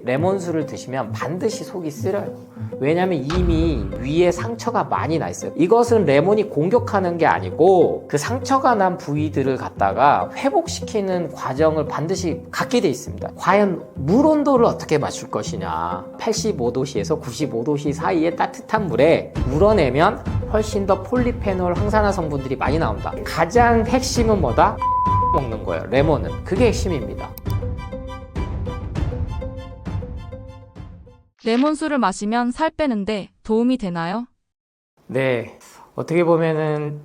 레몬수를 드시면 반드시 속이 쓰려요. 왜냐면 이미 위에 상처가 많이 나 있어요. 이것은 레몬이 공격하는 게 아니고 그 상처가 난 부위들을 갖다가 회복시키는 과정을 반드시 갖게 돼 있습니다. 과연 물 온도를 어떻게 맞출 것이냐. 85도씨에서 95도씨 사이의 따뜻한 물에 우러내면 훨씬 더 폴리페놀 항산화 성분들이 많이 나온다. 가장 핵심은 뭐다? 먹는 거예요. 레몬은. 그게 핵심입니다. 레몬수를 마시면 살 빼는데 도움이 되나요? 네. 어떻게 보면은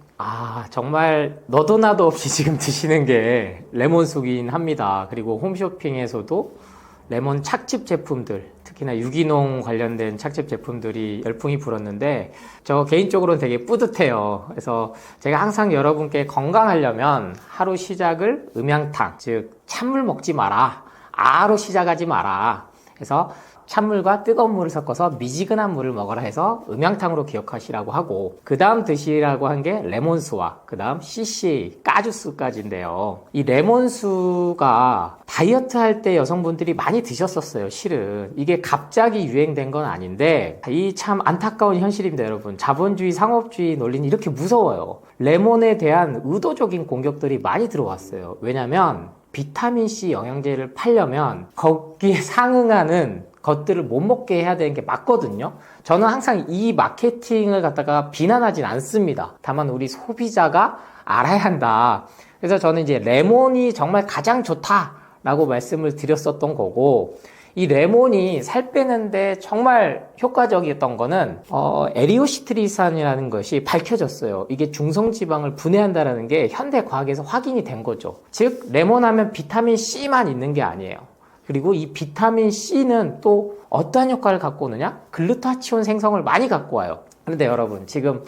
정말 너도 나도 없이 지금 드시는 게 레몬수긴 합니다. 그리고 홈쇼핑에서도 레몬 착즙 제품들, 특히나 유기농 관련된 착즙 제품들이 열풍이 불었는데 저 개인적으로는 되게 뿌듯해요. 그래서 제가 항상 여러분께 건강하려면 하루 시작을 음양탕, 즉 찬물 먹지 마라, 아로 시작하지 마라. 그래서 찬물과 뜨거운 물을 섞어서 미지근한 물을 먹어라 해서 음양탕으로 기억하시라고 하고, 그 다음 드시라고 한 게 레몬수와 그 다음 CCA, 까주수까지인데요. 이 레몬수가 다이어트 할 때 여성분들이 많이 드셨었어요. 실은 이게 갑자기 유행된 건 아닌데 이 참 안타까운 현실입니다. 여러분, 자본주의 상업주의 논리는 이렇게 무서워요. 레몬에 대한 의도적인 공격들이 많이 들어왔어요. 왜냐면 비타민C 영양제를 팔려면 거기에 상응하는 것들을 못 먹게 해야 되는 게 맞거든요. 저는 항상 이 마케팅을 갖다가 비난하진 않습니다. 다만 우리 소비자가 알아야 한다. 그래서 저는 이제 레몬이 정말 가장 좋다라고 말씀을 드렸었던 거고, 이 레몬이 살 빼는데 정말 효과적이었던 거는 에리오시트리산이라는 것이 밝혀졌어요. 이게 중성지방을 분해한다는 게 현대 과학에서 확인이 된 거죠. 즉 레몬하면 비타민 C만 있는 게 아니에요. 그리고 이 비타민 C는 또 어떠한 효과를 갖고 오느냐? 글루타치온 생성을 많이 갖고 와요. 그런데 여러분, 지금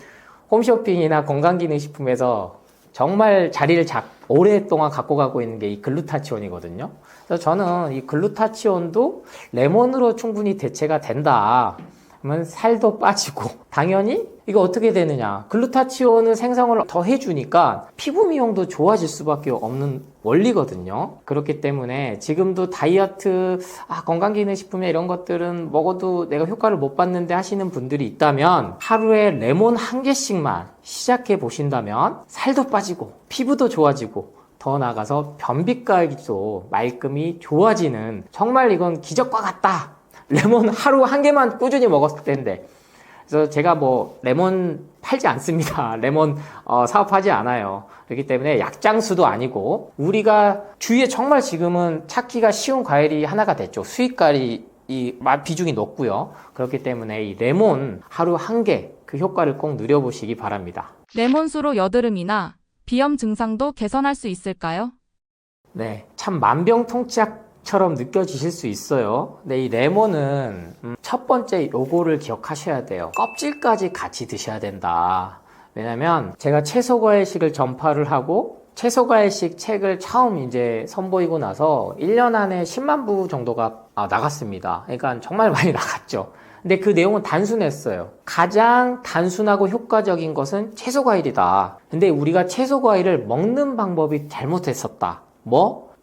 홈쇼핑이나 건강기능식품에서 정말 자리를 오랫동안 갖고 가고 있는 게 이 글루타치온이거든요. 그래서 저는 이 글루타치온도 레몬으로 충분히 대체가 된다. 그러면 살도 빠지고, 당연히 이거 어떻게 되느냐, 글루타치온은 생성을 더 해주니까 피부 미용도 좋아질 수밖에 없는 원리거든요. 그렇기 때문에 지금도 다이어트, 건강기능식품이나 이런 것들은 먹어도 내가 효과를 못 봤는데 하시는 분들이 있다면 하루에 레몬 한 개씩만 시작해 보신다면 살도 빠지고 피부도 좋아지고 더 나아가서 변비까지도 말끔히 좋아지는, 정말 이건 기적과 같다. 레몬 하루 한 개만 꾸준히 먹었을 텐데. 그래서 제가 레몬 팔지 않습니다. 레몬 사업하지 않아요. 그렇기 때문에 약장수도 아니고, 우리가 주위에 정말 지금은 찾기가 쉬운 과일이 하나가 됐죠. 수익과일이 비중이 높고요. 그렇기 때문에 이 레몬 하루 한 개, 그 효과를 꼭 누려보시기 바랍니다. 레몬수로 여드름이나 비염 증상도 개선할 수 있을까요? 네, 참 만병통치약처럼 느껴지실 수 있어요. 근데 이 레몬은 첫 번째 요거를 기억하셔야 돼요. 껍질까지 같이 드셔야 된다. 왜냐면 제가 채소과일식을 전파를 하고 채소과일식 책을 처음 이제 선보이고 나서 1년 안에 10만 부 정도가 나갔습니다. 그러니까 정말 많이 나갔죠. 근데 그 내용은 단순했어요. 가장 단순하고 효과적인 것은 채소과일이다. 근데 우리가 채소과일을 먹는 방법이 잘못했었다.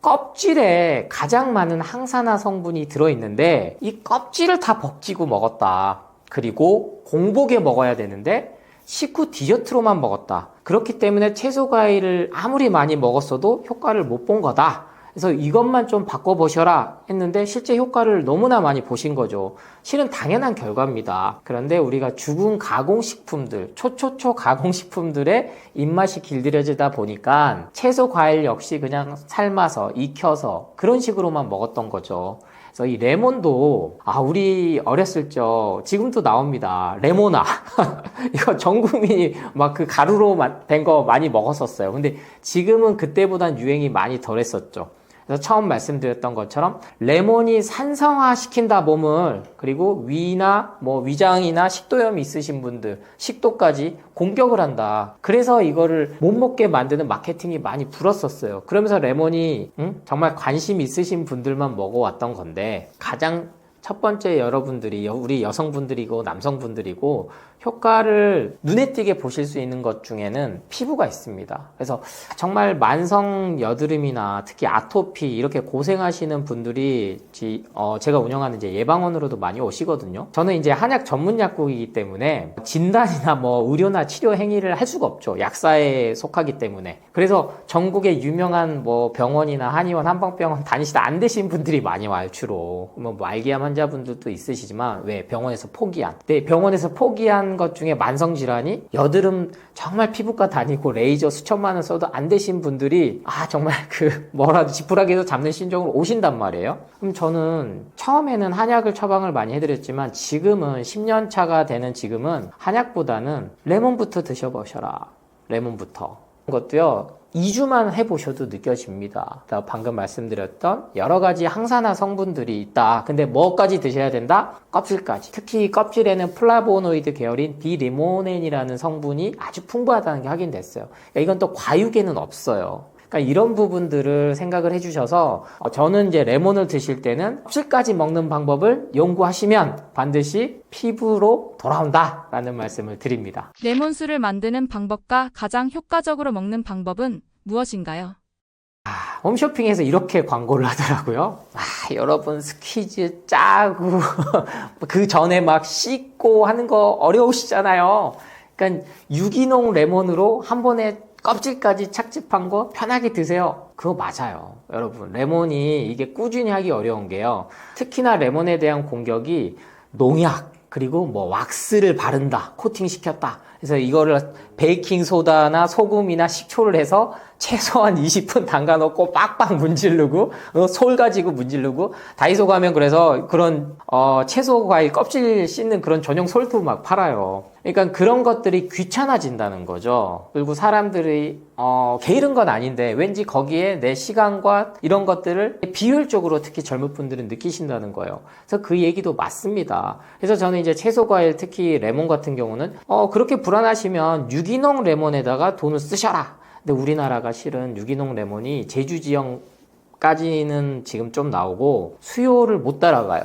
껍질에 가장 많은 항산화 성분이 들어있는데 이 껍질을 다 벗기고 먹었다. 그리고 공복에 먹어야 되는데 식후 디저트로만 먹었다. 그렇기 때문에 채소과일을 아무리 많이 먹었어도 효과를 못 본 거다. 그래서 이것만 좀 바꿔보셔라 했는데 실제 효과를 너무나 많이 보신 거죠. 실은 당연한 결과입니다. 그런데 우리가 죽은 가공식품들, 초초초 가공식품들의 입맛이 길들여지다 보니까 채소, 과일 역시 그냥 삶아서, 익혀서 그런 식으로만 먹었던 거죠. 그래서 이 레몬도 우리 어렸을 적 지금도 나옵니다. 레모나 이거 전 국민이 막 그 가루로 된 거 많이 먹었었어요. 근데 지금은 그때보단 유행이 많이 덜했었죠. 그래서 처음 말씀드렸던 것처럼 레몬이 산성화 시킨다, 몸을. 그리고 위나 위장이나 식도염이 있으신 분들 식도까지 공격을 한다. 그래서 이거를 못 먹게 만드는 마케팅이 많이 불었었어요. 그러면서 레몬이 정말 관심 있으신 분들만 먹어왔던 건데, 가장 첫 번째 여러분들이 우리 여성분들이고 남성분들이고 효과를 눈에 띄게 보실 수 있는 것 중에는 피부가 있습니다. 그래서 정말 만성 여드름이나 특히 아토피 이렇게 고생하시는 분들이 제가 운영하는 이제 예방원으로도 많이 오시거든요. 저는 이제 한약 전문 약국이기 때문에 진단이나 뭐 의료나 치료 행위를 할 수가 없죠. 약사에 속하기 때문에. 그래서 전국의 유명한 뭐 병원이나 한의원, 한방병원 다니시다 안 되신 분들이 많이 와요, 주로. 뭐 말기암 환자분들도 있으시지만 왜 병원에서 포기한. 네, 병원에서 포기한 것 중에 만성 질환이 여드름 정말 피부과 다니고 레이저 수천만 원 써도 안 되신 분들이 정말 뭐라도 지푸라기에서 잡는 심정으로 오신단 말이에요. 그럼 저는 처음에는 한약을 처방을 많이 해드렸지만 지금은 10년 차가 되는 지금은 한약보다는 레몬부터 드셔보셔라. 레몬부터. 것도요 2주만 해보셔도 느껴집니다. 방금 말씀드렸던 여러 가지 항산화 성분들이 있다. 근데 뭐까지 드셔야 된다? 껍질까지. 특히 껍질에는 플라보노이드 계열인 비리모넨이라는 성분이 아주 풍부하다는 게 확인됐어요. 그러니까 이건 또 과육에는 없어요. 그러니까 이런 부분들을 생각을 해주셔서 저는 이제 레몬을 드실 때는 껍질까지 먹는 방법을 연구하시면 반드시 피부로 돌아온다라는 말씀을 드립니다. 레몬수를 만드는 방법과 가장 효과적으로 먹는 방법은 무엇인가요? 홈쇼핑에서 이렇게 광고를 하더라고요. 여러분 스퀴즈 짜고 그 전에 막 씻고 하는 거 어려우시잖아요. 그러니까 유기농 레몬으로 한 번에 껍질까지 착즙한 거 편하게 드세요. 그거 맞아요. 여러분 레몬이 이게 꾸준히 하기 어려운 게요. 특히나 레몬에 대한 공격이 농약 그리고 뭐 왁스를 바른다, 코팅시켰다. 그래서 이거를 베이킹소다나 소금이나 식초를 해서 최소한 20분 담가놓고 빡빡 문지르고 솔 가지고 문지르고 다이소 가면 그래서 그런 채소 과일 껍질 씻는 그런 전용 솔도 막 팔아요. 그러니까 그런 것들이 귀찮아진다는 거죠. 그리고 사람들이 게으른 건 아닌데 왠지 거기에 내 시간과 이런 것들을 비효율적으로 특히 젊은 분들은 느끼신다는 거예요. 그래서 그 얘기도 맞습니다. 그래서 저는 이제 채소 과일 특히 레몬 같은 경우는 그렇게 불안하시면 유기농 레몬에다가 돈을 쓰셔라. 근데 우리나라가 실은 유기농 레몬이 제주 지역까지는 지금 좀 나오고 수요를 못 따라가요.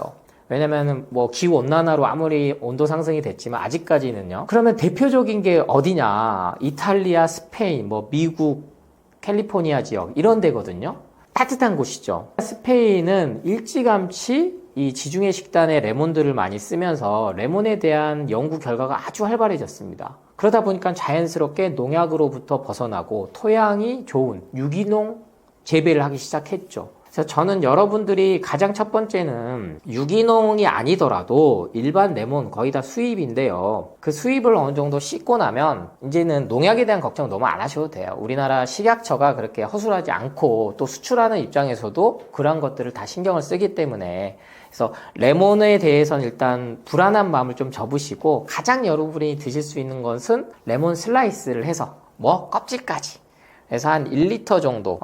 왜냐면은 뭐 기후 온난화로 아무리 온도 상승이 됐지만 아직까지는요. 그러면 대표적인 게 어디냐? 이탈리아, 스페인, 뭐 미국, 캘리포니아 지역 이런 데거든요. 따뜻한 곳이죠. 스페인은 일찌감치 이 지중해 식단에 레몬들을 많이 쓰면서 레몬에 대한 연구 결과가 아주 활발해졌습니다. 그러다 보니까 자연스럽게 농약으로부터 벗어나고 토양이 좋은 유기농 재배를 하기 시작했죠. 그래서 저는 여러분들이 가장 첫 번째는 유기농이 아니더라도 일반 레몬 거의 다 수입인데요. 그 수입을 어느 정도 씻고 나면 이제는 농약에 대한 걱정 너무 안 하셔도 돼요. 우리나라 식약처가 그렇게 허술하지 않고 또 수출하는 입장에서도 그런 것들을 다 신경을 쓰기 때문에 그래서 레몬에 대해서는 일단 불안한 마음을 좀 접으시고 가장 여러분이 드실 수 있는 것은 레몬 슬라이스를 해서 껍질까지 그래서 한 1리터 정도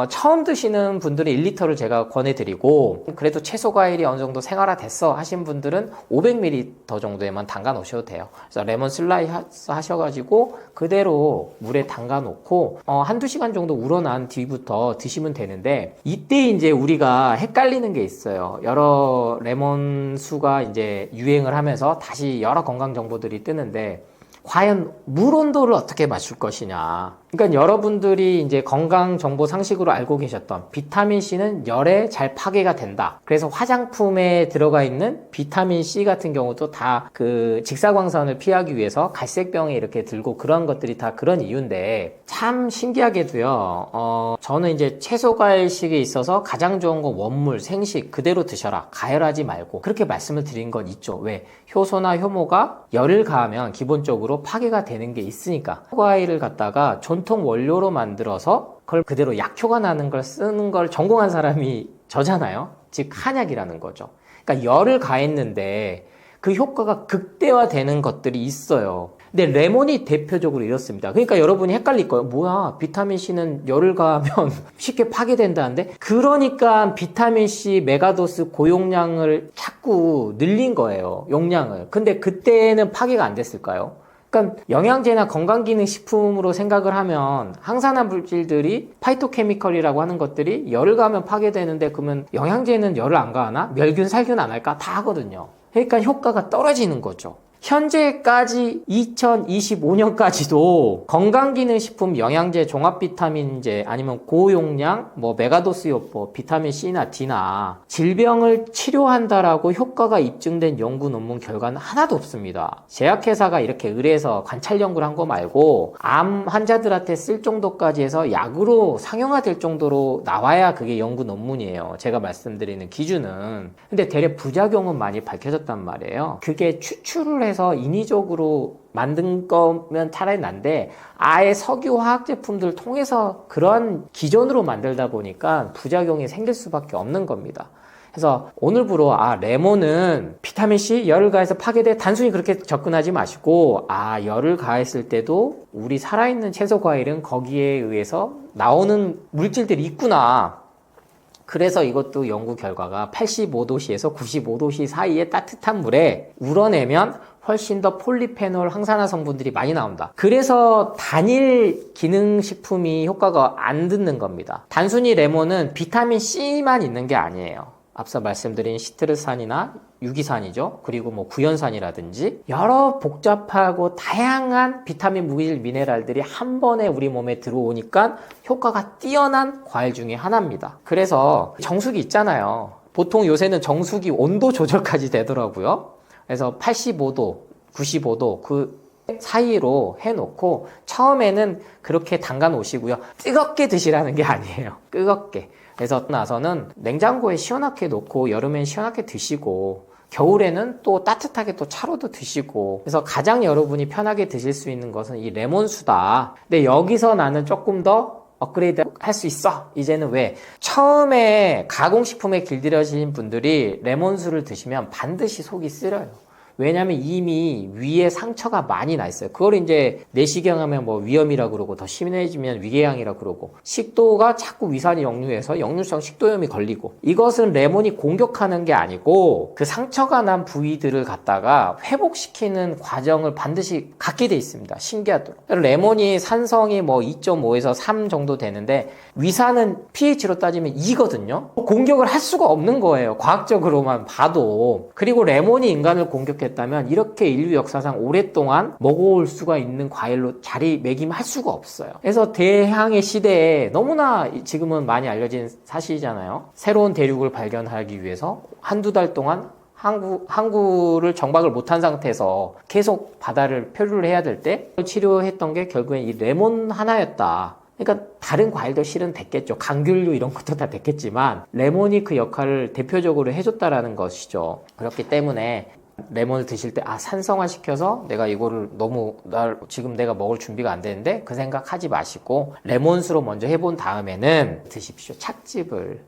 처음 드시는 분들은 1리터를 제가 권해드리고 그래도 채소 과일이 어느 정도 생활화 됐어 하신 분들은 500ml 정도에만 담가 놓으셔도 돼요. 그래서 레몬 슬라이스 하셔가지고 그대로 물에 담가 놓고 한두 시간 정도 우러난 뒤부터 드시면 되는데 이때 이제 우리가 헷갈리는 게 있어요. 여러 레몬 수가 이제 유행을 하면서 다시 여러 건강 정보들이 뜨는데 과연 물 온도를 어떻게 맞출 것이냐. 그러니까 여러분들이 이제 건강 정보 상식으로 알고 계셨던 비타민C는 열에 잘 파괴가 된다. 그래서 화장품에 들어가 있는 비타민C 같은 경우도 다 그 직사광선을 피하기 위해서 갈색병에 이렇게 들고 그런 것들이 다 그런 이유인데 참 신기하게도요. 저는 이제 채소 과일식에 있어서 가장 좋은 건 원물, 생식 그대로 드셔라. 가열하지 말고 그렇게 말씀을 드린 건 있죠. 왜? 효소나 효모가 열을 가하면 기본적으로 파괴가 되는 게 있으니까 과일을 갖다가 전통 원료로 만들어서 그걸 그대로 약효가 나는 걸 쓰는 걸 전공한 사람이 저잖아요. 즉 한약이라는 거죠. 그러니까 열을 가했는데 그 효과가 극대화되는 것들이 있어요. 근데 레몬이 대표적으로 이렇습니다. 그러니까 여러분이 헷갈릴 거예요. 뭐야, 비타민C는 열을 가하면 쉽게 파괴된다는데? 그러니까 비타민C 메가도스 고용량을 자꾸 늘린 거예요. 용량을. 근데 그때는 파괴가 안 됐을까요? 그러니까 영양제나 건강기능식품으로 생각을 하면 항산화 물질들이 파이토케미컬이라고 하는 것들이 열을 가하면 파괴되는데, 그러면 영양제는 열을 안 가하나? 멸균, 살균 안 할까? 다 하거든요. 그러니까 효과가 떨어지는 거죠. 현재까지 2025년까지도 건강기능식품, 영양제, 종합비타민제, 아니면 고용량, 메가도스 요법, 비타민 C나 D나 질병을 치료한다라고 효과가 입증된 연구 논문 결과는 하나도 없습니다. 제약회사가 이렇게 의뢰해서 관찰 연구를 한 거 말고 암 환자들한테 쓸 정도까지 해서 약으로 상용화될 정도로 나와야 그게 연구 논문이에요. 제가 말씀드리는 기준은. 근데 대략 부작용은 많이 밝혀졌단 말이에요. 그게 추출을 해서 인위적으로 만든 거면 차라리 난데, 아예 석유 화학 제품들을 통해서 그런 기존으로 만들다 보니까 부작용이 생길 수밖에 없는 겁니다. 그래서 오늘부로 레몬은 비타민C 열을 가해서 파괴돼, 단순히 그렇게 접근하지 마시고, 열을 가했을 때도 우리 살아있는 채소 과일은 거기에 의해서 나오는 물질들이 있구나. 그래서 이것도 연구 결과가 85도씨에서 95도씨 사이의 따뜻한 물에 우러내면 훨씬 더 폴리페놀 항산화 성분들이 많이 나온다. 그래서 단일 기능식품이 효과가 안 듣는 겁니다. 단순히 레몬은 비타민 C만 있는 게 아니에요. 앞서 말씀드린 시트르산이나 유기산이죠. 그리고 구연산이라든지 여러 복잡하고 다양한 비타민, 무기질, 미네랄들이 한 번에 우리 몸에 들어오니까 효과가 뛰어난 과일 중에 하나입니다. 그래서 정수기 있잖아요. 보통 요새는 정수기 온도 조절까지 되더라고요. 그래서 85도, 95도 그 사이로 해놓고 처음에는 그렇게 담가 놓으시고요. 뜨겁게 드시라는 게 아니에요. 뜨겁게. 그래서 나서는 냉장고에 시원하게 놓고 여름엔 시원하게 드시고, 겨울에는 또 따뜻하게 또 차로도 드시고, 그래서 가장 여러분이 편하게 드실 수 있는 것은 이 레몬수다. 근데 여기서 나는 조금 더 업그레이드 할 수 있어. 이제는 왜? 처음에 가공식품에 길들여진 분들이 레몬수를 드시면 반드시 속이 쓰려요. 왜냐면 이미 위에 상처가 많이 나 있어요. 그걸 이제 내시경하면 위염이라고 그러고, 더 심해지면 위궤양이라고 그러고, 식도가 자꾸 위산이 역류해서 역류성 식도염이 걸리고, 이것은 레몬이 공격하는 게 아니고 그 상처가 난 부위들을 갖다가 회복시키는 과정을 반드시 갖게 돼 있습니다. 신기하도록. 레몬이 산성이 2.5에서 3 정도 되는데 위산은 pH로 따지면 2거든요. 공격을 할 수가 없는 거예요. 과학적으로만 봐도. 그리고 레몬이 인간을 공격했다면 이렇게 인류 역사상 오랫동안 먹어올 수가 있는 과일로 자리매김할 수가 없어요. 그래서 대항해 시대에 너무나 지금은 많이 알려진 사실이잖아요. 새로운 대륙을 발견하기 위해서 한두 달 동안 항구를 정박을 못한 상태에서 계속 바다를 표류를 해야 될 때 치료했던 게 결국엔 이 레몬 하나였다. 그러니까 다른 과일도 실은 됐겠죠. 감귤류 이런 것도 다 됐겠지만 레몬이 그 역할을 대표적으로 해줬다라는 것이죠. 그렇기 때문에 레몬을 드실 때 산성화 시켜서 내가 이거를 지금 내가 먹을 준비가 안 되는데 그 생각하지 마시고 레몬수로 먼저 해본 다음에는 드십시오. 착즙.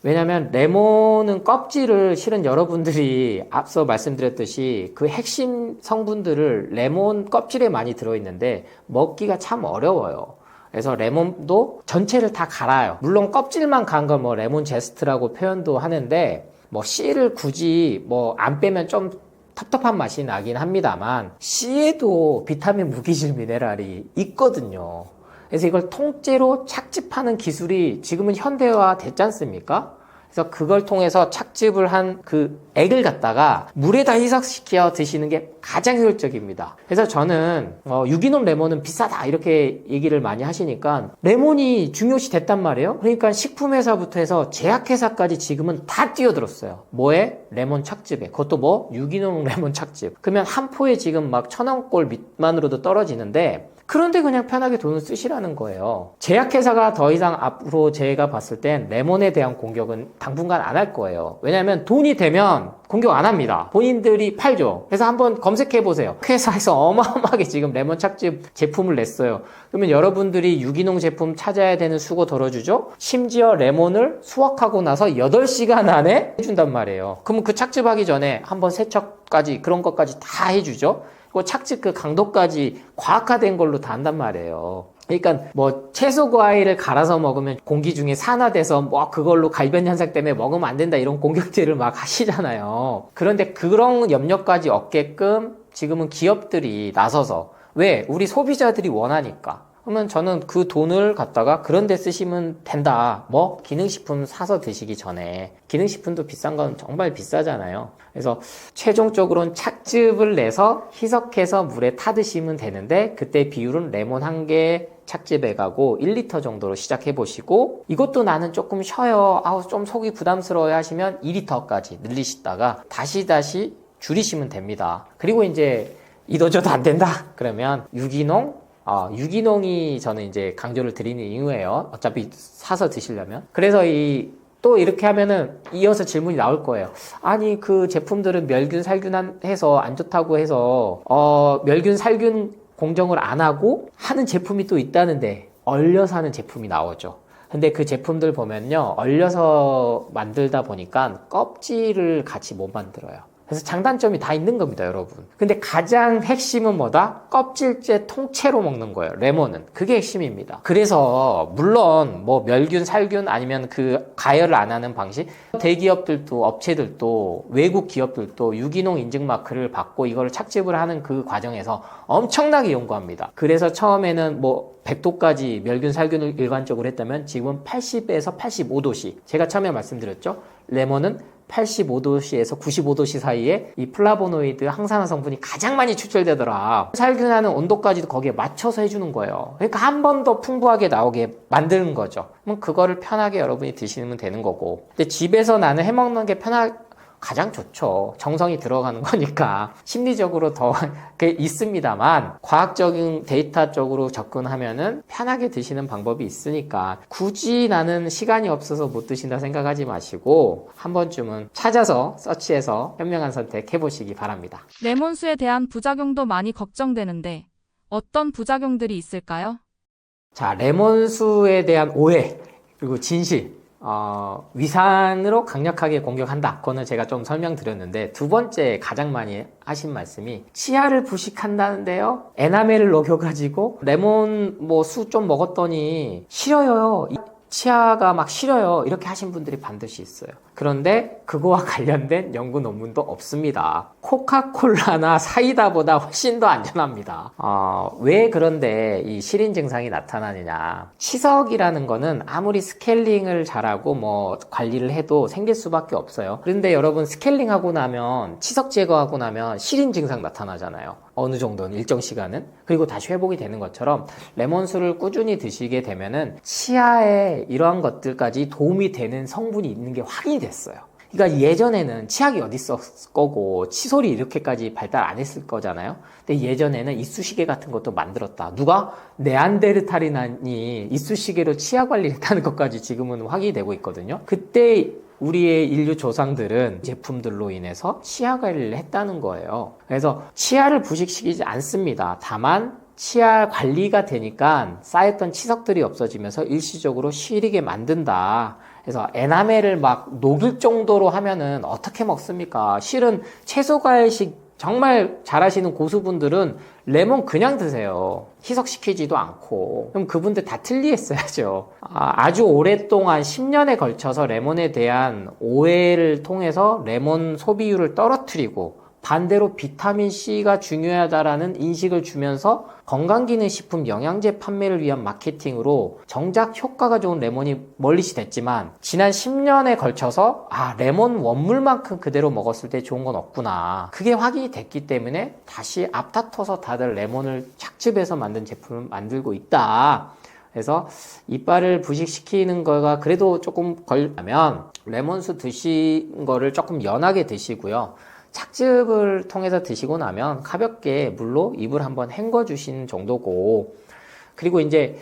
왜냐면 레몬은 껍질을 실은 여러분들이 앞서 말씀드렸듯이 그 핵심 성분들을 레몬 껍질에 많이 들어있는데 먹기가 참 어려워요. 그래서 레몬도 전체를 다 갈아요. 물론 껍질만 간 걸 레몬 제스트라고 표현도 하는데 씨를 굳이 안 빼면 좀 텁텁한 맛이 나긴 합니다만 씨에도 비타민, 무기질, 미네랄이 있거든요. 그래서 이걸 통째로 착즙하는 기술이 지금은 현대화 됐지 않습니까? 그래서 그걸 통해서 착즙을 한 그 액을 갖다가 물에다 희석시켜 드시는 게 가장 효율적입니다. 그래서 저는 유기농 레몬은 비싸다 이렇게 얘기를 많이 하시니까 레몬이 중요시 됐단 말이에요. 그러니까 식품회사부터 해서 제약회사까지 지금은 다 뛰어들었어요. 뭐에? 레몬 착즙에. 그것도 유기농 레몬 착즙. 그러면 한 포에 지금 1,000원꼴 밑만으로도 떨어지는데, 그런데 그냥 편하게 돈을 쓰시라는 거예요. 제약회사가 더 이상 앞으로 제가 봤을 땐 레몬에 대한 공격은 당분간 안 할 거예요. 왜냐하면 돈이 되면 공격 안 합니다. 본인들이 팔죠. 그래서 한번 검색해 보세요. 회사에서 어마어마하게 지금 레몬 착즙 제품을 냈어요. 그러면 여러분들이 유기농 제품 찾아야 되는 수고 덜어주죠? 심지어 레몬을 수확하고 나서 8시간 안에 해준단 말이에요. 그러면 그 착즙하기 전에 한번 세척까지 그런 것까지 다 해주죠. 그 착즙 그 강도까지 과학화된 걸로 다 한단 말이에요. 그러니까 채소 과일을 갈아서 먹으면 공기 중에 산화돼서 그걸로 갈변 현상 때문에 먹으면 안 된다 이런 공격들을 막 하시잖아요. 그런데 그런 염려까지 없게끔 지금은 기업들이 나서서 왜? 우리 소비자들이 원하니까. 그러면 저는 그 돈을 갖다가 그런 데 쓰시면 된다. 뭐 기능식품 사서 드시기 전에. 기능식품도 비싼 건 정말 비싸잖아요. 그래서 최종적으로는 착즙을 내서 희석해서 물에 타 드시면 되는데 그때 비율은 레몬 1개 착즙해 가고 1리터 정도로 시작해 보시고, 이것도 나는 조금 쉬어요, 좀 속이 부담스러워요 하시면 2리터까지 늘리시다가 다시 줄이시면 됩니다. 그리고 이제 이도저도 안 된다 그러면 유기농이 저는 이제 강조를 드리는 이유예요. 어차피 사서 드시려면. 그래서 또 이렇게 하면은 이어서 질문이 나올 거예요. 아니, 그 제품들은 멸균, 살균 해서 안 좋다고 해서, 멸균, 살균 공정을 안 하고 하는 제품이 또 있다는데, 얼려서 하는 제품이 나오죠. 근데 그 제품들 보면요, 얼려서 만들다 보니까 껍질을 같이 못 만들어요. 그래서 장단점이 다 있는 겁니다, 여러분. 근데 가장 핵심은 뭐다? 껍질째 통째로 먹는 거예요, 레몬은. 그게 핵심입니다. 그래서 물론 뭐 멸균, 살균 아니면 그 가열을 안 하는 방식, 대기업들도 업체들도 외국 기업들도 유기농 인증 마크를 받고 이걸 착즙을 하는 그 과정에서 엄청나게 연구합니다. 그래서 처음에는 뭐 100도까지 멸균, 살균을 일반적으로 했다면 지금은 80에서 85도씨. 제가 처음에 말씀드렸죠? 레몬은 85도씨에서 95도씨 사이에 이 플라보노이드 항산화 성분이 가장 많이 추출되더라. 살균하는 온도까지도 거기에 맞춰서 해주는 거예요. 그러니까 한 번 더 풍부하게 나오게 만드는 거죠. 그럼 그거를 편하게 여러분이 드시면 되는 거고. 근데 집에서 나는 해먹는 게 가장 좋죠. 정성이 들어가는 거니까. 심리적으로 더 있습니다만, 과학적인 데이터적으로 접근하면은 편하게 드시는 방법이 있으니까 굳이 나는 시간이 없어서 못 드신다 생각하지 마시고 한 번쯤은 찾아서 서치해서 현명한 선택 해보시기 바랍니다. 레몬수에 대한 부작용도 많이 걱정되는데 어떤 부작용들이 있을까요? 자, 레몬수에 대한 오해 그리고 진실, 위산으로 강력하게 공격한다. 그거는 제가 좀 설명드렸는데, 두 번째 가장 많이 하신 말씀이 치아를 부식한다는데요, 에나멜을 녹여가지고 레몬 수 좀 먹었더니 싫어요, 치아가 막 시려요, 이렇게 하신 분들이 반드시 있어요. 그런데 그거와 관련된 연구 논문도 없습니다. 코카콜라나 사이다보다 훨씬 더 안전합니다. 왜 그런데 이 실인 증상이 나타나느냐. 치석이라는 거는 아무리 스케일링을 잘하고 뭐 관리를 해도 생길 수밖에 없어요. 그런데 여러분, 스케일링하고 나면, 치석 제거하고 나면 실인 증상 나타나잖아요. 어느 정도는, 일정 시간은. 그리고 다시 회복이 되는 것처럼 레몬수를 꾸준히 드시게 되면은 치아에 이러한 것들까지 도움이 되는 성분이 있는 게 확인이 됐어요. 그러니까 예전에는 치약이 어디 있었을 거고 칫솔이 이렇게까지 발달 안 했을 거잖아요. 근데 예전에는 이쑤시개 같은 것도 만들었다. 누가? 네안데르탈인이 이쑤시개로 치아 관리를 했다는 것까지 지금은 확인이 되고 있거든요. 그때 우리의 인류 조상들은 제품들로 인해서 치아 관리를 했다는 거예요. 그래서 치아를 부식시키지 않습니다. 다만 치아 관리가 되니까 쌓였던 치석들이 없어지면서 일시적으로 시리게 만든다. 그래서 에나멜을 막 녹일 정도로 하면은 어떻게 먹습니까? 실은 채소 과일식 정말 잘하시는 고수분들은 레몬 그냥 드세요. 희석시키지도 않고. 그럼 그분들 다 틀리했어야죠. 아주 오랫동안 10년에 걸쳐서 레몬에 대한 오해를 통해서 레몬 소비율을 떨어뜨리고, 반대로 비타민C가 중요하다라는 인식을 주면서 건강기능식품 영양제 판매를 위한 마케팅으로 정작 효과가 좋은 레몬이 멀리시 됐지만, 지난 10년에 걸쳐서 레몬 원물만큼 그대로 먹었을 때 좋은 건 없구나, 그게 확인이 됐기 때문에 다시 앞다퉈서 다들 레몬을 착즙해서 만든 제품을 만들고 있다. 그래서 이빨을 부식시키는 거가 그래도 조금 걸리면 레몬수 드신 거를 조금 연하게 드시고요. 착즙을 통해서 드시고 나면 가볍게 물로 입을 한번 헹궈 주신 정도고, 그리고 이제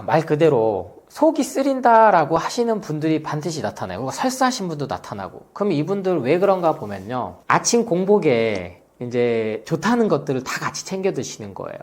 말 그대로 속이 쓰린다라고 하시는 분들이 반드시 나타나요. 그리고 설사하신 분도 나타나고. 그럼 이분들 왜 그런가 보면요, 아침 공복에 이제 좋다는 것들을 다 같이 챙겨 드시는 거예요.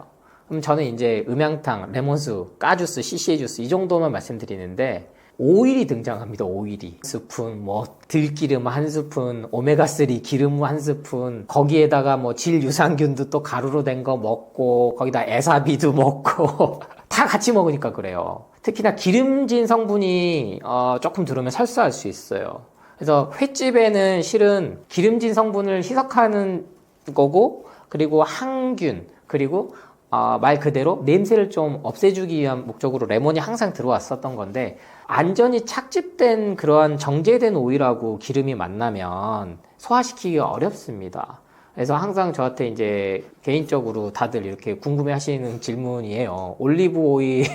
그럼 저는 이제 음양탕, 레몬수, 까주스, CCA 주스 이 정도만 말씀드리는데, 오일이 등장합니다. 오일이. 한 스푼, 들기름 한 스푼, 오메가3 기름 한 스푼, 거기에다가 질 유산균도 또 가루로 된 거 먹고, 거기다 에사비도 먹고, 다 같이 먹으니까 그래요. 특히나 기름진 성분이 조금 들어오면 설사할 수 있어요. 그래서 횟집에는 실은 기름진 성분을 희석하는 거고, 그리고 항균, 그리고 말 그대로 냄새를 좀 없애주기 위한 목적으로 레몬이 항상 들어왔었던 건데, 안전히 착즙된 그러한 정제된 오일하고 기름이 만나면 소화시키기가 어렵습니다. 그래서 항상 저한테 이제 개인적으로 다들 이렇게 궁금해 하시는 질문이에요. 올리브 오일이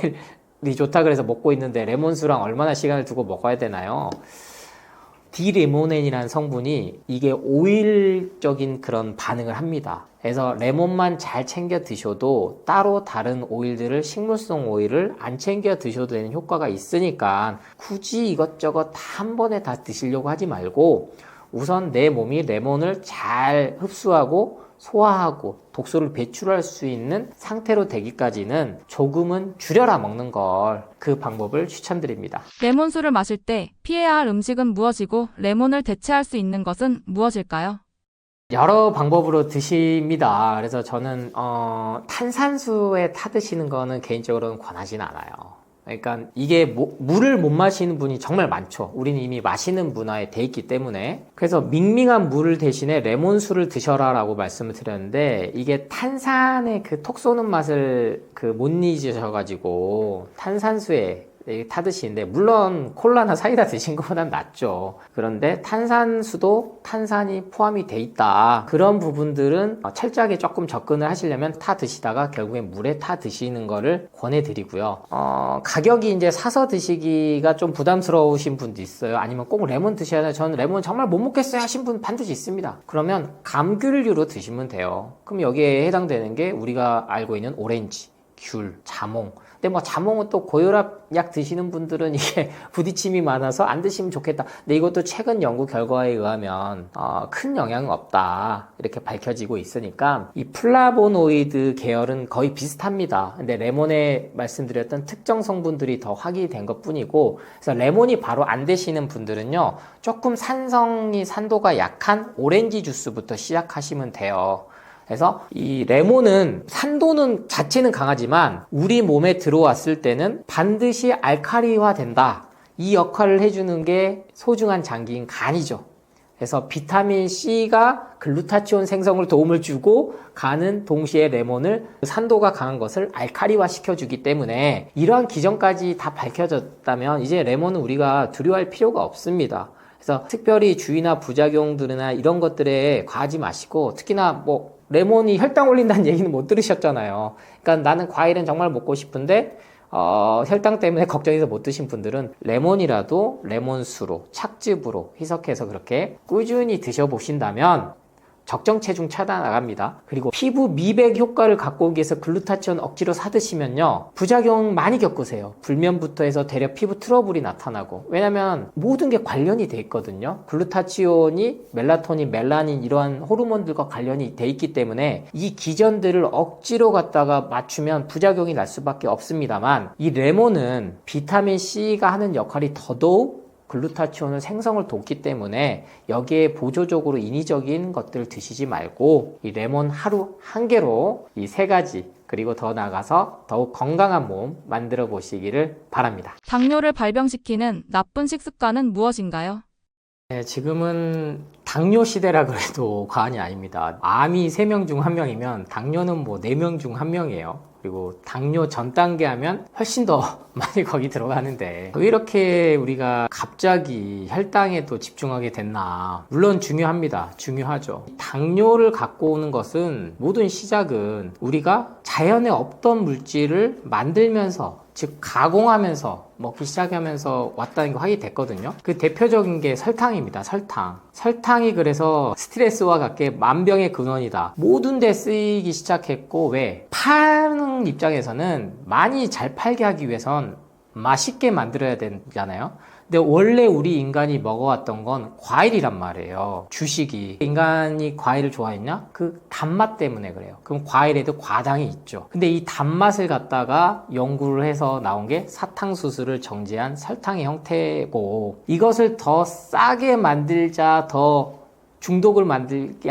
좋다 그래서 먹고 있는데 레몬수랑 얼마나 시간을 두고 먹어야 되나요? 디레모넨이라는 성분이 이게 오일적인 그런 반응을 합니다. 그래서 레몬만 잘 챙겨 드셔도 따로 다른 오일들을, 식물성 오일을 안 챙겨 드셔도 되는 효과가 있으니까 굳이 이것저것 다 한 번에 다 드시려고 하지 말고 우선 내 몸이 레몬을 잘 흡수하고 소화하고 독소를 배출할 수 있는 상태로 되기까지는 조금은 줄여라 먹는 걸, 그 방법을 추천드립니다. 레몬수를 마실 때 피해야 할 음식은 무엇이고 레몬을 대체할 수 있는 것은 무엇일까요? 여러 방법으로 드십니다. 그래서 저는 탄산수에 타 드시는 거는 개인적으로는 권하진 않아요. 그러니까 이게 물을 못 마시는 분이 정말 많죠. 우리는 이미 마시는 문화에 돼 있기 때문에. 그래서 밍밍한 물을 대신에 레몬수를 드셔라 라고 말씀을 드렸는데, 이게 탄산의 그 톡 쏘는 맛을 못 잊으셔가지고 탄산수에 타 드시는데, 물론 콜라나 사이다 드신 것보단 낫죠. 그런데 탄산수도 탄산이 포함이 돼 있다, 그런 부분들은 철저하게 조금 접근을 하시려면 타 드시다가 결국엔 물에 타 드시는 거를 권해드리고요. 가격이 이제 사서 드시기가 좀 부담스러우신 분도 있어요. 아니면 꼭 레몬 드셔야 돼요, 저는 레몬 정말 못 먹겠어요 하신 분 반드시 있습니다. 그러면 감귤류로 드시면 돼요. 그럼 여기에 해당되는 게 우리가 알고 있는 오렌지, 귤, 자몽. 근데 뭐 자몽은 또 고혈압 약 드시는 분들은 이게 부딪힘이 많아서 안 드시면 좋겠다. 근데 이것도 최근 연구 결과에 의하면 큰 영향은 없다, 이렇게 밝혀지고 있으니까 이 플라보노이드 계열은 거의 비슷합니다. 근데 레몬에 말씀드렸던 특정 성분들이 더 확인된 것뿐이고, 그래서 레몬이 바로 안 되시는 분들은요, 조금 산도가 약한 오렌지 주스부터 시작하시면 돼요. 그래서 이 레몬은 산도는 자체는 강하지만 우리 몸에 들어왔을 때는 반드시 알칼리화 된다, 이 역할을 해주는 게 소중한 장기인 간이죠. 그래서 비타민 C가 글루타치온 생성을 도움을 주고, 간은 동시에 레몬을, 산도가 강한 것을 알칼리화 시켜주기 때문에 이러한 기전까지 다 밝혀졌다면 이제 레몬은 우리가 두려워할 필요가 없습니다. 그래서 특별히 주의나 부작용들이나 이런 것들에 과하지 마시고, 특히나 레몬이 혈당 올린다는 얘기는 못 들으셨잖아요. 그러니까 나는 과일은 정말 먹고 싶은데 혈당 때문에 걱정해서 못 드신 분들은 레몬이라도 레몬수로, 착즙으로 희석해서 그렇게 꾸준히 드셔보신다면 적정 체중 차단 나갑니다. 그리고 피부 미백 효과를 갖고 오기 위해서 글루타치온 억지로 사드시면요, 부작용 많이 겪으세요. 불면부터 해서 대려 피부 트러블이 나타나고. 왜냐면 모든 게 관련이 돼 있거든요. 글루타치온이 멜라토닌, 멜라닌 이러한 호르몬들과 관련이 돼 있기 때문에 이 기전들을 억지로 갖다가 맞추면 부작용이 날 수밖에 없습니다만, 이 레몬은 비타민 C가 하는 역할이 더더욱 글루타치온을 생성을 돕기 때문에 여기에 보조적으로 인위적인 것들을 드시지 말고 이 레몬 하루 한 개로 이 세 가지, 그리고 더 나아가서 더욱 건강한 몸 만들어 보시기를 바랍니다. 당뇨를 발병시키는 나쁜 식습관은 무엇인가요? 네, 지금은 당뇨 시대라 그래도 과언이 아닙니다. 암이 3명 중 1명이면 당뇨는 4명 중 1명이에요. 그리고 당뇨 전 단계 하면 훨씬 더 많이 거기 들어가는데, 왜 이렇게 우리가 갑자기 혈당에 또 집중하게 됐나? 물론 중요합니다. 중요하죠. 당뇨를 갖고 오는 것은, 모든 시작은 우리가 자연에 없던 물질을 만들면서, 즉 가공하면서 먹기 시작하면서 왔다는 게 확인이 됐거든요. 그 대표적인 게 설탕입니다. 설탕이 그래서 스트레스와 같게 만병의 근원이다, 모든 데 쓰이기 시작했고, 왜? 파는 입장에서는 많이 잘 팔게 하기 위해선 맛있게 만들어야 되잖아요. 근데 원래 우리 인간이 먹어왔던 건 과일이란 말이에요. 주식이. 인간이 과일을 좋아했냐? 그 단맛 때문에 그래요. 그럼 과일에도 과당이 있죠. 근데 이 단맛을 갖다가 연구를 해서 나온 게 사탕수수를 정제한 설탕의 형태고, 이것을 더 싸게 만들자, 더 중독을 만들게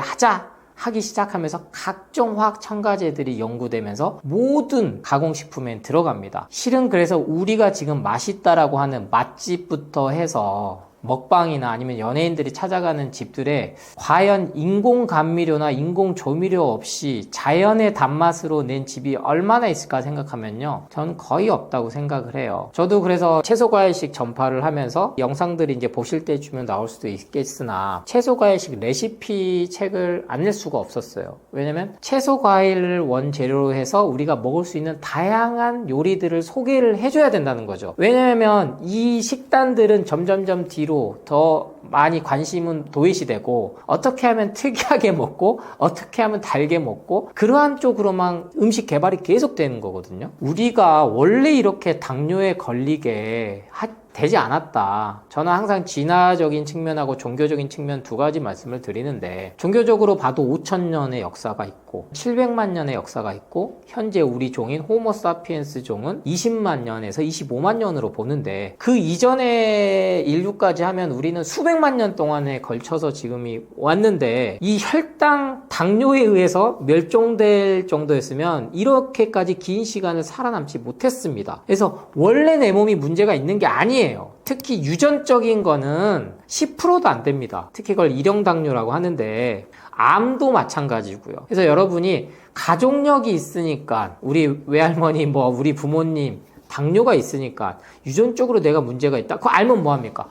하기 시작하면서 각종 화학 첨가제들이 연구되면서 모든 가공식품에 들어갑니다. 실은 그래서 우리가 지금 맛있다라고 하는 맛집부터 해서 먹방이나 아니면 연예인들이 찾아가는 집들에 과연 인공 감미료나 인공 조미료 없이 자연의 단맛으로 낸 집이 얼마나 있을까 생각하면요, 전 거의 없다고 생각을 해요. 저도 그래서 채소과일식 전파를 하면서 영상들이 이제 보실 때쯤은 나올 수도 있겠으나 채소과일식 레시피 책을 안 낼 수가 없었어요. 왜냐면 채소과일을 원재료로 해서 우리가 먹을 수 있는 다양한 요리들을 소개를 해줘야 된다는 거죠. 왜냐면 이 식단들은 점점점 뒤로 더 많이 관심은 도외시 되고, 어떻게 하면 특이하게 먹고 어떻게 하면 달게 먹고, 그러한 쪽으로만 음식 개발이 계속 되는 거거든요. 우리가 원래 이렇게 당뇨에 걸리게 되지 않았다. 저는 항상 진화적인 측면하고 종교적인 측면 두 가지 말씀을 드리는데, 종교적으로 봐도 5,000년의 역사가 있고 700만 년의 역사가 있고, 현재 우리 종인 호모사피엔스 종은 20만 년에서 25만 년으로 보는데, 그 이전의 인류까지 하면 우리는 수백만 년 동안에 걸쳐서 지금이 왔는데, 이 혈당 당뇨에 의해서 멸종될 정도였으면 이렇게까지 긴 시간을 살아남지 못했습니다. 그래서 원래 내 몸이 문제가 있는 게 아니에요. 특히 유전적인 거는 10%도 안 됩니다. 특히 그걸 일형당뇨라고 하는데, 암도 마찬가지고요. 그래서 여러분이 가족력이 있으니까, 우리 외할머니, 우리 부모님 당뇨가 있으니까 유전적으로 내가 문제가 있다, 그거 알면 뭐합니까?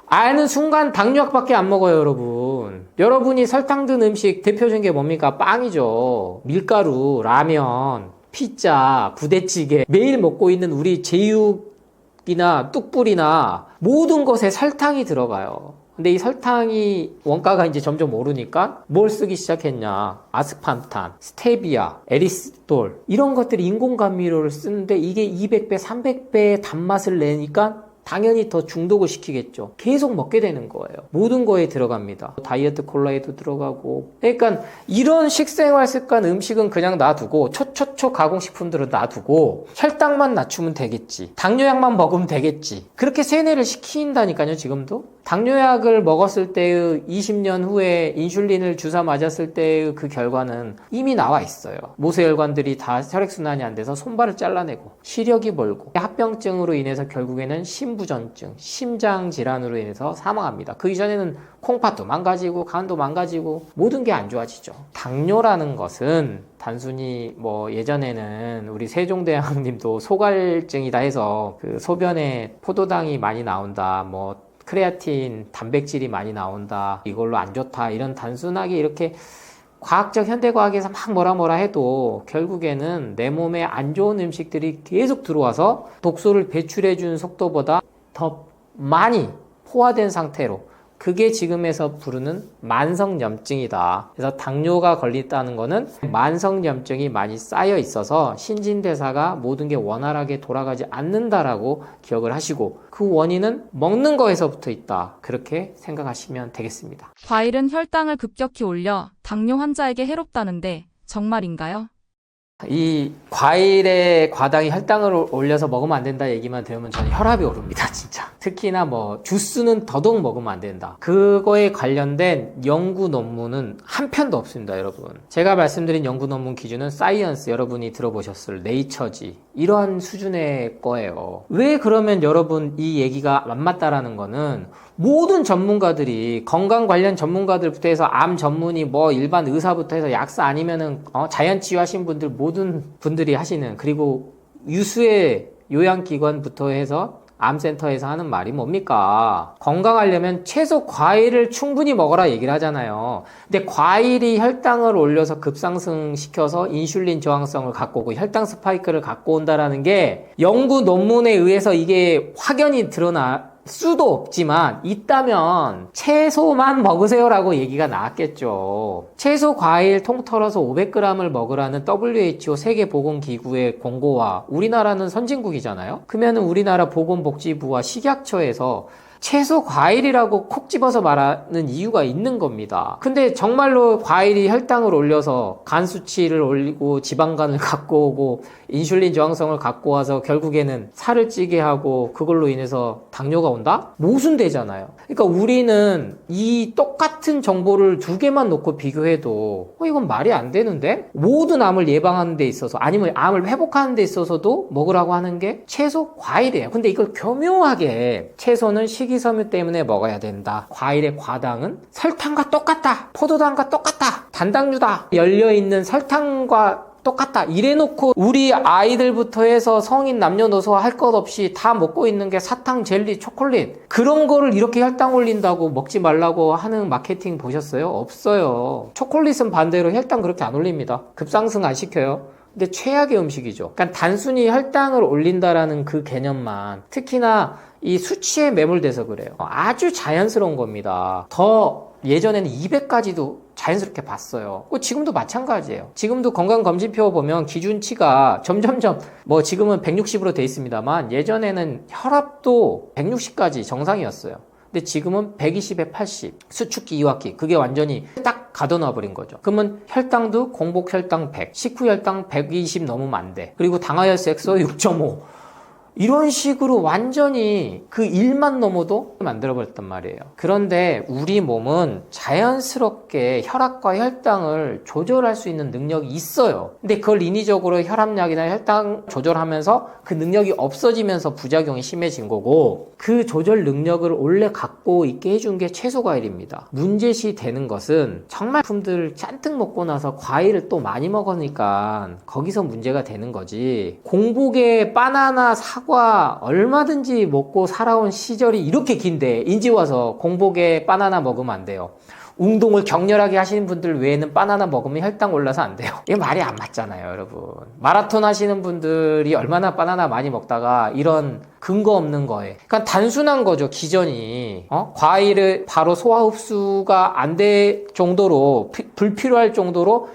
아는 순간 당뇨약밖에 안 먹어요, 여러분. 여러분이 설탕 든 음식 대표적인 게 뭡니까? 빵이죠. 밀가루, 라면, 피자, 부대찌개, 매일 먹고 있는 우리 제육이나 뚝불이나 모든 것에 설탕이 들어가요. 근데 이 설탕이 원가가 이제 점점 오르니까 뭘 쓰기 시작했냐? 아스파르탐, 스테비아, 에리스톨, 이런 것들이 인공감미료를 쓰는데, 이게 200배, 300배의 단맛을 내니까 당연히 더 중독을 시키겠죠. 계속 먹게 되는 거예요. 모든 거에 들어갑니다. 다이어트 콜라에도 들어가고. 그러니까 이런 식생활 습관, 음식은 그냥 놔두고, 초초초 가공식품들은 놔두고 혈당만 낮추면 되겠지, 당뇨약만 먹으면 되겠지, 그렇게 세뇌를 시킨다니까요. 지금도 당뇨약을 먹었을 때의 20년 후에 인슐린을 주사 맞았을 때의 그 결과는 이미 나와 있어요. 모세혈관들이 다 혈액순환이 안 돼서 손발을 잘라내고, 시력이 멀고, 합병증으로 인해서 결국에는 심부전증, 심장질환으로 인해서 사망합니다. 그 이전에는 콩팥도 망가지고 간도 망가지고 모든 게 안 좋아지죠. 당뇨라는 것은 단순히 예전에는 우리 세종대왕님도 소갈증이다 해서 그 소변에 포도당이 많이 나온다, 크레아틴, 단백질이 많이 나온다, 이걸로 안 좋다, 이런 단순하게 이렇게 과학적 현대과학에서 막 뭐라 해도 결국에는 내 몸에 안 좋은 음식들이 계속 들어와서 독소를 배출해주는 속도보다 더 많이 포화된 상태로, 그게 지금에서 부르는 만성염증이다. 그래서 당뇨가 걸렸다는 거는 만성염증이 많이 쌓여 있어서 신진대사가 모든 게 원활하게 돌아가지 않는다라고 기억을 하시고, 그 원인은 먹는 거에서부터 있다, 그렇게 생각하시면 되겠습니다. 과일은 혈당을 급격히 올려 당뇨 환자에게 해롭다는데 정말인가요? 이 과일의 과당이 혈당을 올려서 먹으면 안 된다 얘기만 들으면 저는 혈압이 오릅니다, 진짜. 특히나 주스는 더더욱 먹으면 안 된다, 그거에 관련된 연구 논문은 한 편도 없습니다, 여러분. 제가 말씀드린 연구 논문 기준은 사이언스, 여러분이 들어보셨을 네이처지, 이러한 수준의 거예요. 왜 그러면 여러분 이 얘기가 안 맞다라는 거는, 모든 전문가들이, 건강 관련 전문가들부터 해서 암 전문의, 일반 의사부터 해서 약사 아니면은 자연치유 하신 분들, 모든 분들이 하시는, 그리고 유수의 요양기관부터 해서 암센터에서 하는 말이 뭡니까? 건강하려면 채소, 과일을 충분히 먹어라 얘기를 하잖아요. 근데 과일이 혈당을 올려서 급상승시켜서 인슐린 저항성을 갖고 오고 혈당 스파이크를 갖고 온다라는 게 연구 논문에 의해서 이게 확연히 드러나 수도 없지만, 있다면 채소만 먹으세요라고 얘기가 나왔겠죠. 채소, 과일 통틀어서 500g을 먹으라는 WHO 세계보건기구의 공고와, 우리나라는 선진국이잖아요. 그러면 우리나라 보건복지부와 식약처에서 채소, 과일이라고 콕 집어서 말하는 이유가 있는 겁니다. 근데 정말로 과일이 혈당을 올려서 간 수치를 올리고 지방간을 갖고 오고 인슐린 저항성을 갖고 와서 결국에는 살을 찌게 하고 그걸로 인해서 당뇨가 온다? 모순되잖아요. 그러니까 우리는 이 똑같은 정보를 두 개만 놓고 비교해도 이건 말이 안 되는데? 모든 암을 예방하는 데 있어서, 아니면 암을 회복하는 데 있어서도 먹으라고 하는 게 채소, 과일이에요. 근데 이걸 교묘하게 채소는 식이 식이섬유 때문에 먹어야 된다. 과일의 과당은 설탕과 똑같다. 포도당과 똑같다. 단당류다. 열려있는 설탕과 똑같다. 이래놓고 우리 아이들부터 해서 성인 남녀노소 할 것 없이 다 먹고 있는 게 사탕, 젤리, 초콜릿. 그런 거를 이렇게 혈당 올린다고 먹지 말라고 하는 마케팅 보셨어요? 없어요. 초콜릿은 반대로 혈당 그렇게 안 올립니다. 급상승 안 시켜요. 근데 최악의 음식이죠. 그러니까 단순히 혈당을 올린다라는 그 개념만, 특히나 이 수치에 매몰돼서 그래요. 아주 자연스러운 겁니다. 더 예전에는 200까지도 자연스럽게 봤어요. 지금도 마찬가지예요. 지금도 건강검진표 보면 기준치가 점점점 뭐 지금은 160으로 돼 있습니다만 예전에는 혈압도 160까지 정상이었어요. 근데 지금은 120에 80, 수축기, 이완기, 그게 완전히 딱 가둬놔 버린 거죠. 그러면 혈당도 공복 혈당 100, 식후 혈당 120 넘으면 안 돼. 그리고 당하혈색소 6.5. 이런 식으로 완전히 그 1만 넘어도 만들어버렸단 말이에요. 그런데 우리 몸은 자연스럽게 혈압과 혈당을 조절할 수 있는 능력이 있어요. 근데 그걸 인위적으로 혈압약이나 혈당 조절하면서 그 능력이 없어지면서 부작용이 심해진 거고, 그 조절 능력을 원래 갖고 있게 해준 게 채소과일입니다. 문제시 되는 것은 정말 품들을 잔뜩 먹고 나서 과일을 또 많이 먹으니까 거기서 문제가 되는 거지. 공복에 바나나, 사과 얼마든지 먹고 살아온 시절이 이렇게 긴데 인제 와서 공복에 바나나 먹으면 안 돼요. 운동을 격렬하게 하시는 분들 외에는 바나나 먹으면 혈당 올라서 안 돼요. 이게 말이 안 맞잖아요, 여러분. 마라톤 하시는 분들이 얼마나 바나나 많이 먹다가 이런 근거 없는 거에. 그러니까 단순한 거죠, 기전이. 과일을 바로 소화 흡수가 안 될 정도로, 불필요할 정도로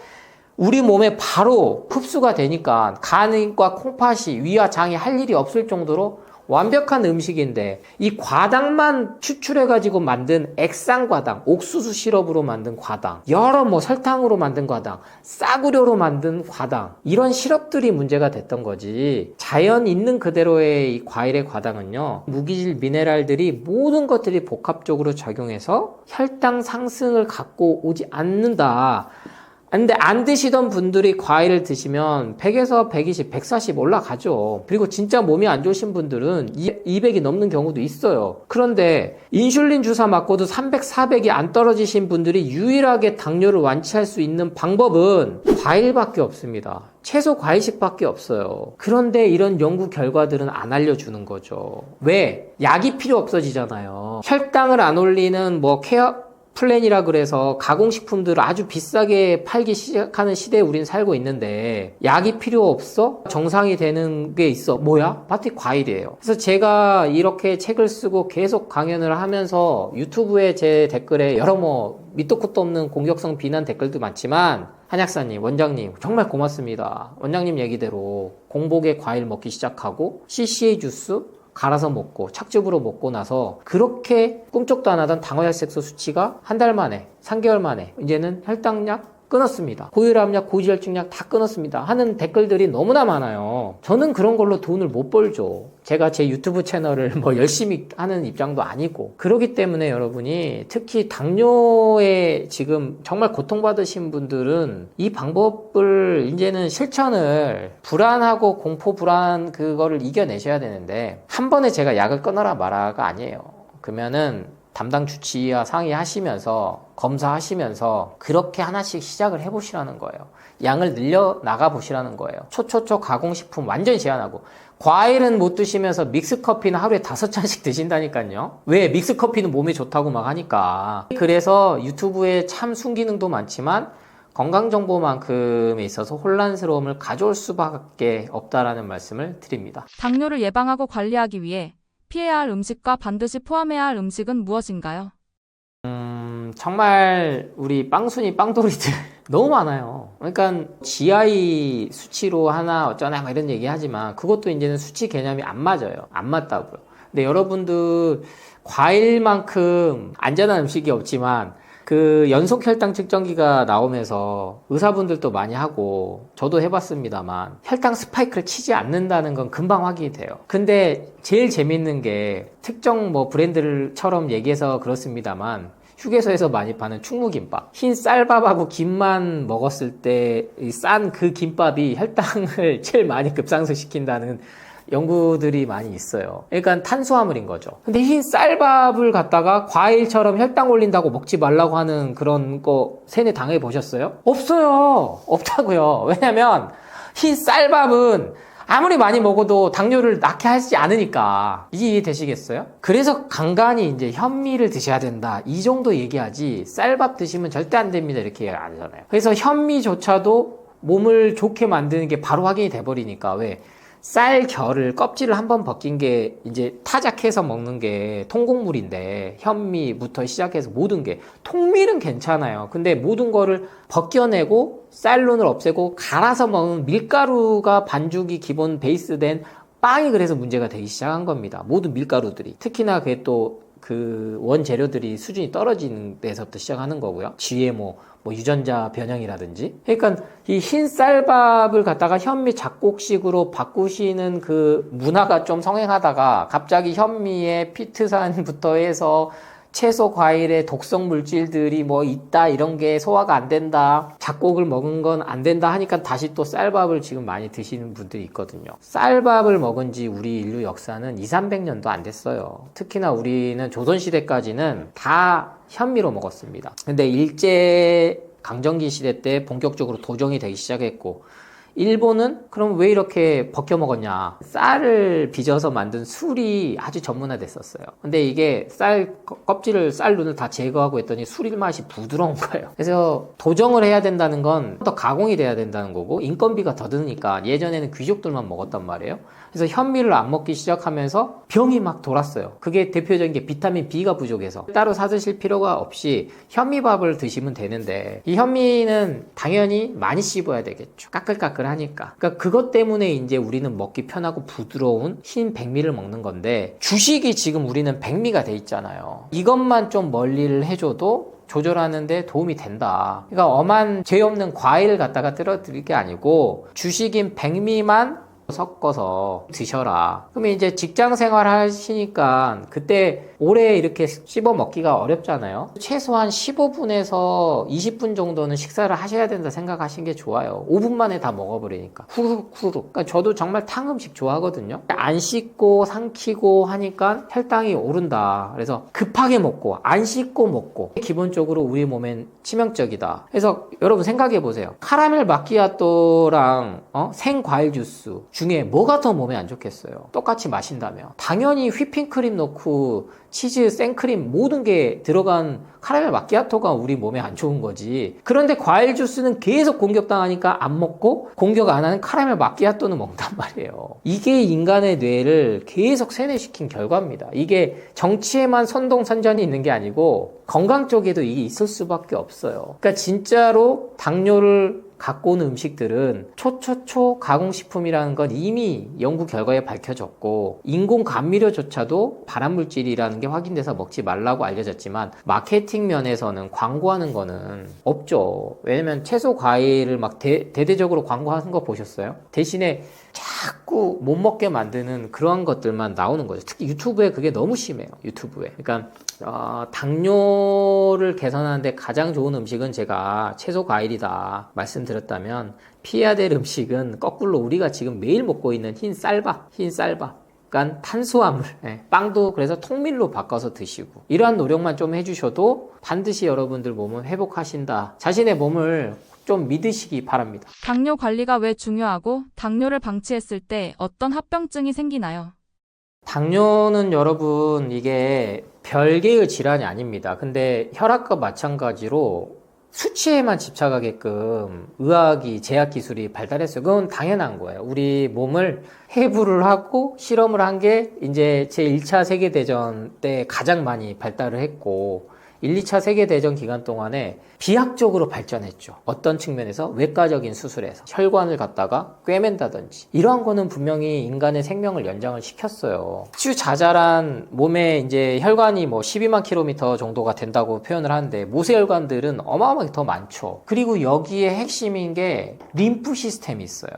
우리 몸에 바로 흡수가 되니까 간과 콩팥이, 위와 장이 할 일이 없을 정도로 완벽한 음식인데, 이 과당만 추출해가지고 만든 액상과당, 옥수수 시럽으로 만든 과당, 여러 설탕으로 만든 과당, 싸구려로 만든 과당, 이런 시럽들이 문제가 됐던 거지. 자연 있는 그대로의 이 과일의 과당은요, 무기질 미네랄들이 모든 것들이 복합적으로 작용해서 혈당 상승을 갖고 오지 않는다. 근데 안 드시던 분들이 과일을 드시면 100에서 120, 140 올라가죠. 그리고 진짜 몸이 안 좋으신 분들은 200이 넘는 경우도 있어요. 그런데 인슐린 주사 맞고도 300, 400이 안 떨어지신 분들이 유일하게 당뇨를 완치할 수 있는 방법은 과일밖에 없습니다. 채소 과일식밖에 없어요. 그런데 이런 연구 결과들은 안 알려주는 거죠. 왜? 약이 필요 없어지잖아요. 혈당을 안 올리는 케어 플랜이라 그래서 가공식품들을 아주 비싸게 팔기 시작하는 시대에 우린 살고 있는데, 약이 필요 없어? 정상이 되는 게 있어. 뭐야? 마트 과일이에요. 그래서 제가 이렇게 책을 쓰고 계속 강연을 하면서 유튜브에 제 댓글에 여러 밑도 끝도 없는 공격성 비난 댓글도 많지만, 한약사님, 원장님 정말 고맙습니다. 원장님 얘기대로 공복에 과일 먹기 시작하고 CCA 주스 갈아서 먹고 착즙으로 먹고 나서 그렇게 꿈쩍도 안 하던 당화혈색소 수치가 한 달 만에, 3개월 만에 이제는 혈당약 끊었습니다. 고혈압약, 고지혈증약 다 끊었습니다. 하는 댓글들이 너무나 많아요. 저는 그런 걸로 돈을 못 벌죠. 제가 제 유튜브 채널을 열심히 하는 입장도 아니고. 그렇기 때문에 여러분이 특히 당뇨에 지금 정말 고통받으신 분들은 이 방법을 이제는 실천을, 불안하고 공포 불안 그거를 이겨내셔야 되는데, 한 번에 제가 약을 끊어라 마라가 아니에요. 그러면은 담당 주치의와 상의하시면서, 검사하시면서 그렇게 하나씩 시작을 해보시라는 거예요. 양을 늘려 나가 보시라는 거예요. 초초초 가공식품 완전히 제한하고, 과일은 못 드시면서 믹스커피는 하루에 5잔씩 드신다니까요. 왜? 믹스커피는 몸에 좋다고 막 하니까. 그래서 유튜브에 참 순기능도 많지만 건강정보만큼에 있어서 혼란스러움을 가져올 수밖에 없다라는 말씀을 드립니다. 당뇨를 예방하고 관리하기 위해 피해야 할 음식과 반드시 포함해야 할 음식은 무엇인가요? 정말 우리 빵순이 빵돌이들 너무 많아요. 그러니까 GI 수치로 하나 어쩌나 막 이런 얘기 하지만 그것도 이제는 수치 개념이 안 맞아요. 안 맞다고요. 근데 여러분들 과일만큼 안전한 음식이 없지만 그 연속 혈당 측정기가 나오면서 의사분들도 많이 하고 저도 해봤습니다만 혈당 스파이크를 치지 않는다는 건 금방 확인이 돼요. 근데 제일 재밌는 게 특정 브랜드처럼 얘기해서 그렇습니다만 휴게소에서 많이 파는 충무김밥, 흰 쌀밥하고 김만 먹었을 때 싼 그 김밥이 혈당을 제일 많이 급상승시킨다는 연구들이 많이 있어요. 그러니까 탄수화물인 거죠. 근데 흰 쌀밥을 갖다가 과일처럼 혈당 올린다고 먹지 말라고 하는 그런 거 세뇌 당해 보셨어요? 없어요. 없다고요. 왜냐면 흰 쌀밥은 아무리 많이 먹어도 당뇨를 낳게 하지 않으니까. 이게 이해되시겠어요? 그래서 간간히 이제 현미를 드셔야 된다, 이 정도 얘기하지 쌀밥 드시면 절대 안 됩니다 이렇게 얘기 안 하잖아요. 그래서 현미조차도 몸을 좋게 만드는 게 바로 확인이 돼버리니까. 왜? 쌀 결을 껍질을 한번 벗긴 게 이제 타작해서 먹는 게 통곡물인데, 현미부터 시작해서 모든 게, 통밀은 괜찮아요. 근데 모든 거를 벗겨내고 쌀론을 없애고 갈아서 먹는 밀가루가 반죽이 기본 베이스된 빵이 그래서 문제가 되기 시작한 겁니다. 모든 밀가루들이. 특히나 그게 또 그 원재료들이 수준이 떨어지는 데서부터 시작하는 거고요. GMO, 유전자 변형이라든지. 그러니까 이 흰 쌀밥을 갖다가 현미 작곡식으로 바꾸시는 그 문화가 좀 성행하다가 갑자기 현미에 피트산부터 해서 채소 과일에 독성 물질들이 있다, 이런 게 소화가 안 된다, 작곡을 먹은 건 안 된다 하니까 다시 또 쌀밥을 지금 많이 드시는 분들이 있거든요. 쌀밥을 먹은 지 우리 인류 역사는 200~300년도 안 됐어요. 특히나 우리는 조선시대까지는 다 현미로 먹었습니다. 근데 일제 강점기 시대 때 본격적으로 도정이 되기 시작했고, 일본은 그럼 왜 이렇게 벗겨 먹었냐? 쌀을 빚어서 만든 술이 아주 전문화됐었어요. 근데 이게 쌀 껍질을, 쌀 눈을 다 제거하고 했더니 술 맛이 부드러운 거예요. 그래서 도정을 해야 된다는 건 더 가공이 돼야 된다는 거고, 인건비가 더 드니까 예전에는 귀족들만 먹었단 말이에요. 그래서 현미를 안 먹기 시작하면서 병이 막 돌았어요. 그게 대표적인 게 비타민 B가 부족해서. 따로 사 드실 필요가 없이 현미밥을 드시면 되는데, 이 현미는 당연히 많이 씹어야 되겠죠. 까끌까끌하니까. 그러니까 그것 때문에 이제 우리는 먹기 편하고 부드러운 흰 백미를 먹는 건데, 주식이 지금 우리는 백미가 돼 있잖아요. 이것만 좀 멀리를 해줘도 조절하는데 도움이 된다. 그러니까 엄한 죄 없는 과일을 갖다가 떨어뜨릴 게 아니고 주식인 백미만 섞어서 드셔라. 그러면 이제 직장 생활 하시니까 그때 오래 이렇게 씹어 먹기가 어렵잖아요. 최소한 15분에서 20분 정도는 식사를 하셔야 된다 생각하시는 게 좋아요. 5분 만에 다 먹어버리니까. 후루룩. 그러니까 저도 정말 탕 음식 좋아하거든요. 안 씻고 삼키고 하니까 혈당이 오른다. 그래서 급하게 먹고 안 씻고 먹고, 기본적으로 우리 몸엔 치명적이다. 그래서 여러분 생각해 보세요. 카라멜 마키아토랑 생과일 주스 중에 뭐가 더 몸에 안 좋겠어요? 똑같이 마신다면. 당연히 휘핑크림 넣고 치즈, 생크림 모든 게 들어간 카라멜 마키아토가 우리 몸에 안 좋은 거지. 그런데 과일 주스는 계속 공격당하니까 안 먹고, 공격 안 하는 카라멜 마키아토는 먹단 말이에요. 이게 인간의 뇌를 계속 세뇌시킨 결과입니다. 이게 정치에만 선동선전이 있는 게 아니고 건강 쪽에도 이게 있을 수밖에 없어요. 그러니까 진짜로 당뇨를 갖고 오는 음식들은 초초초 가공식품이라는 건 이미 연구 결과에 밝혀졌고, 인공 감미료조차도 발암물질이라는 게 확인돼서 먹지 말라고 알려졌지만, 마케팅 면에서는 광고하는 거는 없죠. 왜냐면 채소 과일을 막 대대적으로 광고하는 거 보셨어요? 대신에 자꾸 못 먹게 만드는 그러한 것들만 나오는 거죠. 특히 유튜브에 그게 너무 심해요. 유튜브에. 그러니까 당뇨를 개선하는데 가장 좋은 음식은 제가 채소 과일이다 말씀드렸다면, 피해야 될 음식은 거꾸로 우리가 지금 매일 먹고 있는 흰 쌀밥. 그러니까 탄수화물, 빵도 그래서 통밀로 바꿔서 드시고, 이러한 노력만 좀 해주셔도 반드시 여러분들 몸은 회복하신다. 자신의 몸을 좀 믿으시기 바랍니다. 당뇨 관리가 왜 중요하고 당뇨를 방치했을 때 어떤 합병증이 생기나요? 당뇨는 여러분 이게 별개의 질환이 아닙니다. 근데 혈압과 마찬가지로 수치에만 집착하게끔 의학이, 제약기술이 발달했어요. 그건 당연한 거예요. 우리 몸을 해부를 하고 실험을 한 게 이제 제1차 세계대전 때 가장 많이 발달을 했고, 1, 2차 세계대전 기간 동안에 비약적으로 발전했죠. 어떤 측면에서? 외과적인 수술에서 혈관을 갖다가 꿰맨다든지, 이러한 거는 분명히 인간의 생명을 연장을 시켰어요. 아주 자잘한 몸에 이제 혈관이 12만 킬로미터 정도가 된다고 표현을 하는데, 모세혈관들은 어마어마하게 더 많죠. 그리고 여기에 핵심인 게 림프 시스템이 있어요.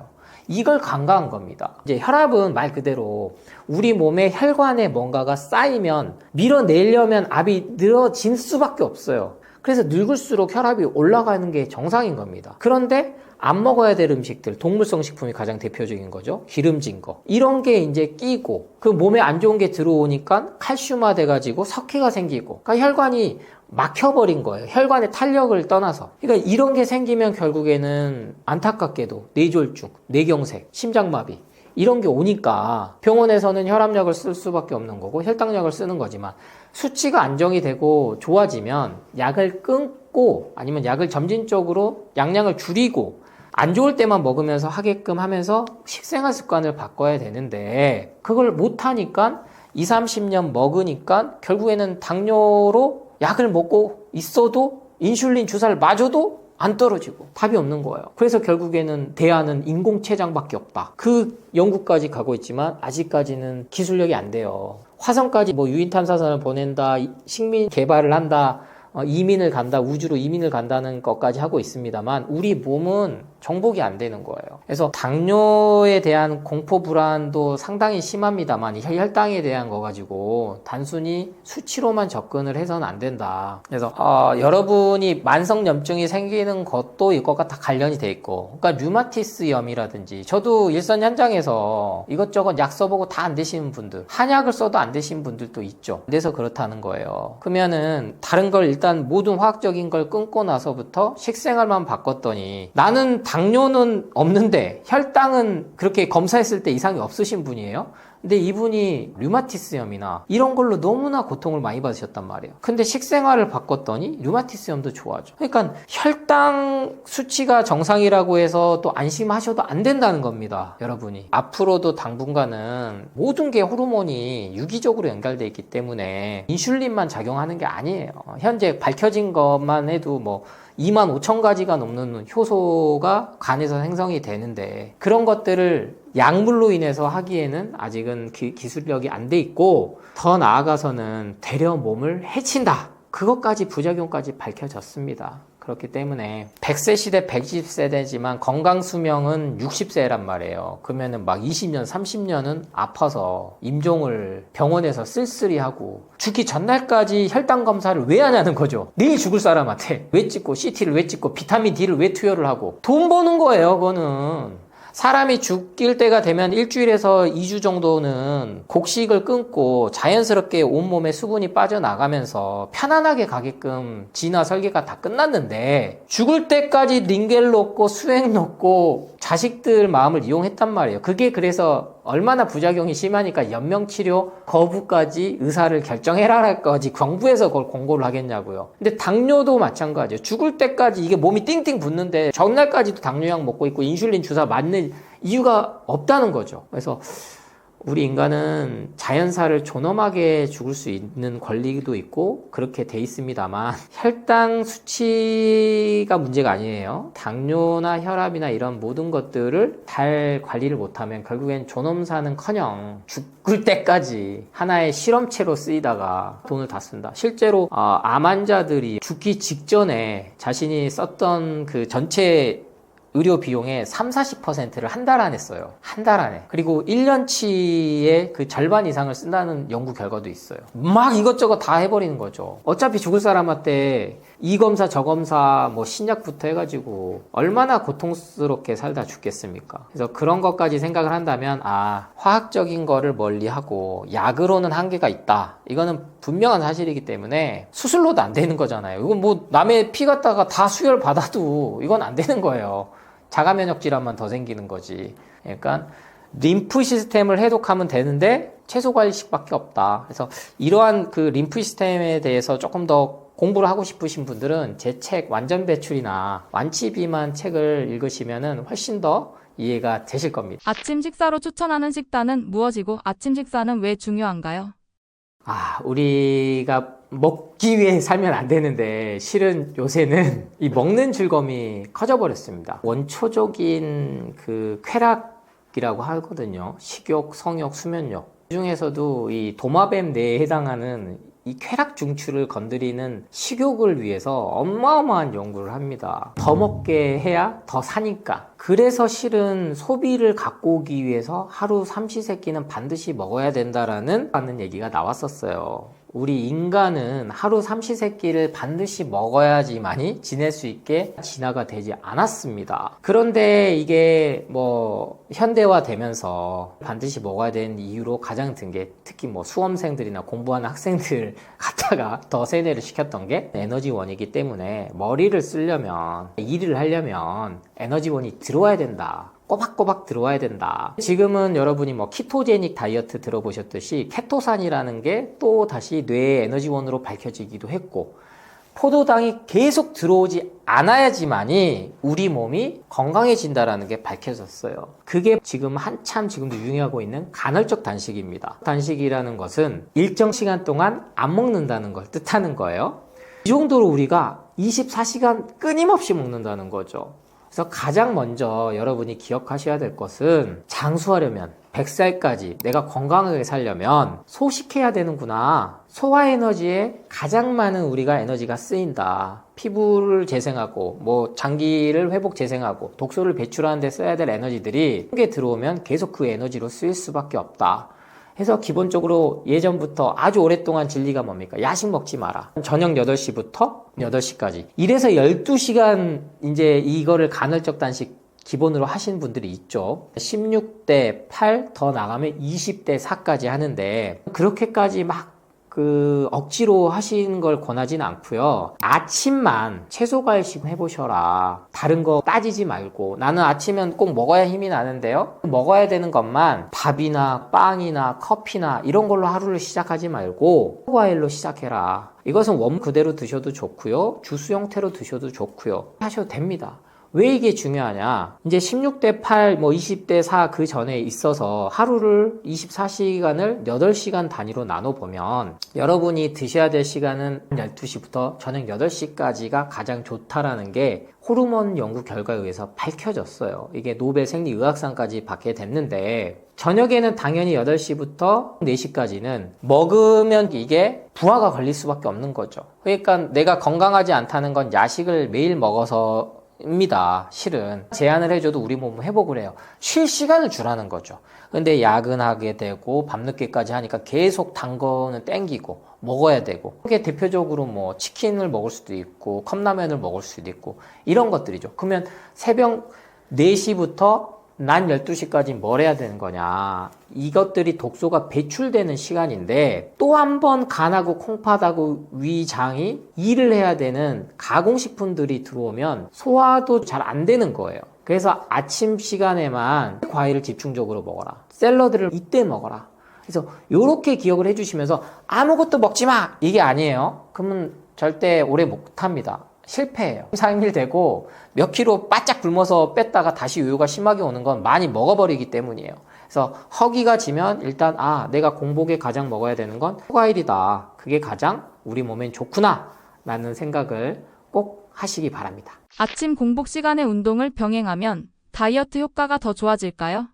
이걸 간과한 겁니다. 이제 혈압은 말 그대로 우리 몸의 혈관에 뭔가가 쌓이면 밀어내려면 압이 늘어질 수밖에 없어요. 그래서 늙을수록 혈압이 올라가는 게 정상인 겁니다. 그런데 안 먹어야 될 음식들, 동물성 식품이 가장 대표적인 거죠. 기름진 거. 이런 게 이제 끼고 그 몸에 안 좋은 게 들어오니까 칼슘화 돼가지고 석회가 생기고 그러니까 혈관이 막혀버린 거예요. 혈관의 탄력을 떠나서. 그러니까 이런 게 생기면 결국에는 안타깝게도 뇌졸중, 뇌경색, 심장마비 이런 게 오니까 병원에서는 혈압약을 쓸 수밖에 없는 거고 혈당약을 쓰는 거지만 수치가 안정이 되고 좋아지면 약을 끊고 아니면 약을 점진적으로 양량을 줄이고 안 좋을 때만 먹으면서 하게끔 하면서 식생활 습관을 바꿔야 되는데 그걸 못하니까 20, 30년 먹으니까 결국에는 당뇨로 약을 먹고 있어도 인슐린 주사를 맞아도 안 떨어지고 답이 없는 거예요. 그래서 결국에는 대안은 인공췌장밖에 없다. 그 연구까지 가고 있지만 아직까지는 기술력이 안 돼요. 화성까지 뭐 유인탐사선을 보낸다, 식민 개발을 한다, 이민을 간다, 우주로 이민을 간다는 것까지 하고 있습니다만 우리 몸은 정복이 안 되는 거예요. 그래서 당뇨에 대한 공포 불안도 상당히 심합니다만 이 혈당에 대한 거 가지고 단순히 수치로만 접근을 해서는 안 된다. 그래서 여러분이 만성염증이 생기는 것도 이것과 다 관련이 돼 있고 그러니까 류마티스염이라든지 저도 일선 현장에서 이것저것 약 써보고 다 안 되시는 분들 한약을 써도 안 되시는 분들도 있죠. 그래서 그렇다는 거예요. 그러면은 다른 걸 일단 모든 화학적인 걸 끊고 나서부터 식생활만 바꿨더니 나는 당뇨는 없는데 혈당은 그렇게 검사했을 때 이상이 없으신 분이에요. 근데 이분이 류마티스염이나 이런 걸로 너무나 고통을 많이 받으셨단 말이에요. 근데 식생활을 바꿨더니 류마티스염도 좋아져. 그러니까 혈당 수치가 정상이라고 해서 또 안심하셔도 안 된다는 겁니다. 여러분이. 앞으로도 당분간은 모든 게 호르몬이 유기적으로 연결되어 있기 때문에 인슐린만 작용하는 게 아니에요. 현재 밝혀진 것만 해도 뭐 25,000가지가 넘는 효소가 간에서 생성이 되는데 그런 것들을 약물로 인해서 하기에는 아직은 기술력이 안 돼 있고 더 나아가서는 되려 몸을 해친다. 그것까지 부작용까지 밝혀졌습니다. 그렇기 때문에 100세 시대 120세대지만 건강 수명은 60세란 말이에요. 그러면은 막 20년 30년은 아파서 임종을 병원에서 쓸쓸히하고 죽기 전날까지 혈당 검사를 왜 하냐는 거죠. 내일 죽을 사람한테 왜 찍고 CT를 왜 찍고 비타민 D를 왜 투여를 하고 돈 버는 거예요. 그거는 사람이 죽일 때가 되면 일주일에서 2주 정도는 곡식을 끊고 자연스럽게 온몸에 수분이 빠져나가면서 편안하게 가게끔 진화 설계가 다 끝났는데 죽을 때까지 링겔 놓고 수액 놓고 자식들 마음을 이용했단 말이에요. 그게 그래서 얼마나 부작용이 심하니까 연명치료 거부까지 의사를 결정해라까지 정부에서 그걸 공고를 하겠냐고요. 근데 당뇨도 마찬가지예요. 죽을 때까지 이게 몸이 띵띵 붓는데 전날까지도 당뇨약 먹고 있고 인슐린 주사 맞는 이유가 없다는 거죠. 그래서 우리 인간은 자연사를 존엄하게 죽을 수 있는 권리도 있고 그렇게 돼 있습니다만 혈당 수치가 문제가 아니에요. 당뇨나 혈압이나 이런 모든 것들을 잘 관리를 못하면 결국엔 존엄사는커녕 죽을 때까지 하나의 실험체로 쓰이다가 돈을 다 쓴다. 실제로 암 환자들이 죽기 직전에 자신이 썼던 그 전체 의료 비용의 30-40%를 한 달 안에 써요. 한 달 안에. 그리고 1년치의 그 절반 이상을 쓴다는 연구 결과도 있어요. 막 이것저것 다 해버리는 거죠. 어차피 죽을 사람한테 이 검사 저 검사 뭐 신약부터 해가지고 얼마나 고통스럽게 살다 죽겠습니까? 그래서 그런 것까지 생각을 한다면 화학적인 거를 멀리하고 약으로는 한계가 있다. 이거는 분명한 사실이기 때문에 수술로도 안 되는 거잖아요. 이건 뭐 남의 피 갖다가 다 수혈 받아도 이건 안 되는 거예요. 자가 면역 질환만 더 생기는 거지. 그러니까 림프 시스템을 해독하면 되는데 채소 관리식밖에 없다. 그래서 이러한 그 림프 시스템에 대해서 조금 더 공부를 하고 싶으신 분들은 제 책 완전 배출이나 완치 비만 책을 읽으시면은 훨씬 더 이해가 되실 겁니다. 아침 식사로 추천하는 식단은 무엇이고 아침 식사는 왜 중요한가요? 우리가 먹기 위해 살면 안 되는데 실은 요새는 이 먹는 즐거움이 커져버렸습니다. 원초적인 그 쾌락이라고 하거든요. 식욕, 성욕, 수면욕. 그 중에서도 이 도마뱀 뇌에 해당하는 이 쾌락 중추를 건드리는 식욕을 위해서 어마어마한 연구를 합니다. 더 먹게 해야 더 사니까. 그래서 실은 소비를 갖고 오기 위해서 하루 삼시세끼는 반드시 먹어야 된다라는 얘기가 나왔었어요. 우리 인간은 하루 삼시세끼를 반드시 먹어야지만이 지낼 수 있게 진화가 되지 않았습니다. 그런데 이게 뭐 현대화되면서 반드시 먹어야 되는 이유로 가장 든 게 특히 뭐 수험생들이나 공부하는 학생들 갖다가 더 세뇌를 시켰던 게 에너지원이기 때문에 머리를 쓰려면 일을 하려면 에너지원이 들어와야 된다. 꼬박꼬박 들어와야 된다. 지금은 여러분이 뭐 키토제닉 다이어트 들어보셨듯이 케토산이라는 게 또 다시 뇌의 에너지원으로 밝혀지기도 했고, 포도당이 계속 들어오지 않아야지만이 우리 몸이 건강해진다라는 게 밝혀졌어요. 그게 지금 한참 지금도 유행하고 있는 간헐적 단식입니다. 단식이라는 것은 일정 시간 동안 안 먹는다는 걸 뜻하는 거예요. 이 정도로 우리가 24시간 끊임없이 먹는다는 거죠. 그래서 가장 먼저 여러분이 기억하셔야 될 것은 장수하려면 100살까지 내가 건강하게 살려면 소식해야 되는구나. 소화에너지에 가장 많은 우리가 에너지가 쓰인다. 피부를 재생하고 뭐 장기를 회복 재생하고 독소를 배출하는 데 써야 될 에너지들이 속에 들어오면 계속 그 에너지로 쓰일 수밖에 없다. 해서 기본적으로 예전부터 아주 오랫동안 진리가 뭡니까? 야식 먹지 마라. 저녁 8시부터 8시까지. 이래서 12시간 이제 이거를 간헐적 단식 기본으로 하신 분들이 있죠. 16대 8 더 나가면 20대 4까지 하는데 그렇게까지 막 억지로 하시는 걸 권하지는 않고요. 아침만 채소 과일식 해보셔라. 다른 거 따지지 말고. 나는 아침엔 꼭 먹어야 힘이 나는데요. 먹어야 되는 것만 밥이나 빵이나 커피나 이런 걸로 하루를 시작하지 말고 과일로 시작해라. 이것은 원 그대로 드셔도 좋고요. 주스 형태로 드셔도 좋고요. 하셔도 됩니다. 왜 이게 중요하냐? 이제 16대 8, 뭐 20대 4 그 전에 있어서 하루를 24시간을 8시간 단위로 나눠보면 여러분이 드셔야 될 시간은 12시부터 저녁 8시까지가 가장 좋다라는 게 호르몬 연구 결과에 의해서 밝혀졌어요. 이게 노벨 생리의학상까지 받게 됐는데 저녁에는 당연히 8시부터 4시까지는 먹으면 이게 부하가 걸릴 수밖에 없는 거죠. 그러니까 내가 건강하지 않다는 건 야식을 매일 먹어서 입니다. 실은 제한을 해줘도 우리 몸은 회복을 해요. 쉴 시간을 주라는 거죠. 근데 야근하게 되고 밤늦게까지 하니까 계속 단 거는 땡기고 먹어야 되고, 그게 대표적으로 뭐 치킨을 먹을 수도 있고 컵라면을 먹을 수도 있고 이런 것들이죠. 그러면 새벽 4시부터 난 12시까지 뭘 해야 되는 거냐? 이것들이 독소가 배출되는 시간인데 또 한 번 간하고 콩팥하고 위장이 일을 해야 되는 가공식품들이 들어오면 소화도 잘 안 되는 거예요. 그래서 아침 시간에만 과일을 집중적으로 먹어라. 샐러드를 이때 먹어라. 그래서 이렇게 기억을 해주시면서 아무것도 먹지 마! 이게 아니에요. 그러면 절대 오래 못합니다. 실패해요. 3일 되고 몇 킬로 바짝 굶어서 뺐다가 다시 요요가 심하게 오는 건 많이 먹어버리기 때문이에요. 그래서 허기가 지면 일단 내가 공복에 가장 먹어야 되는 건 과일이다. 그게 가장 우리 몸엔 좋구나 라는 생각을 꼭 하시기 바랍니다. 아침 공복 시간에 운동을 병행하면 다이어트 효과가 더 좋아질까요?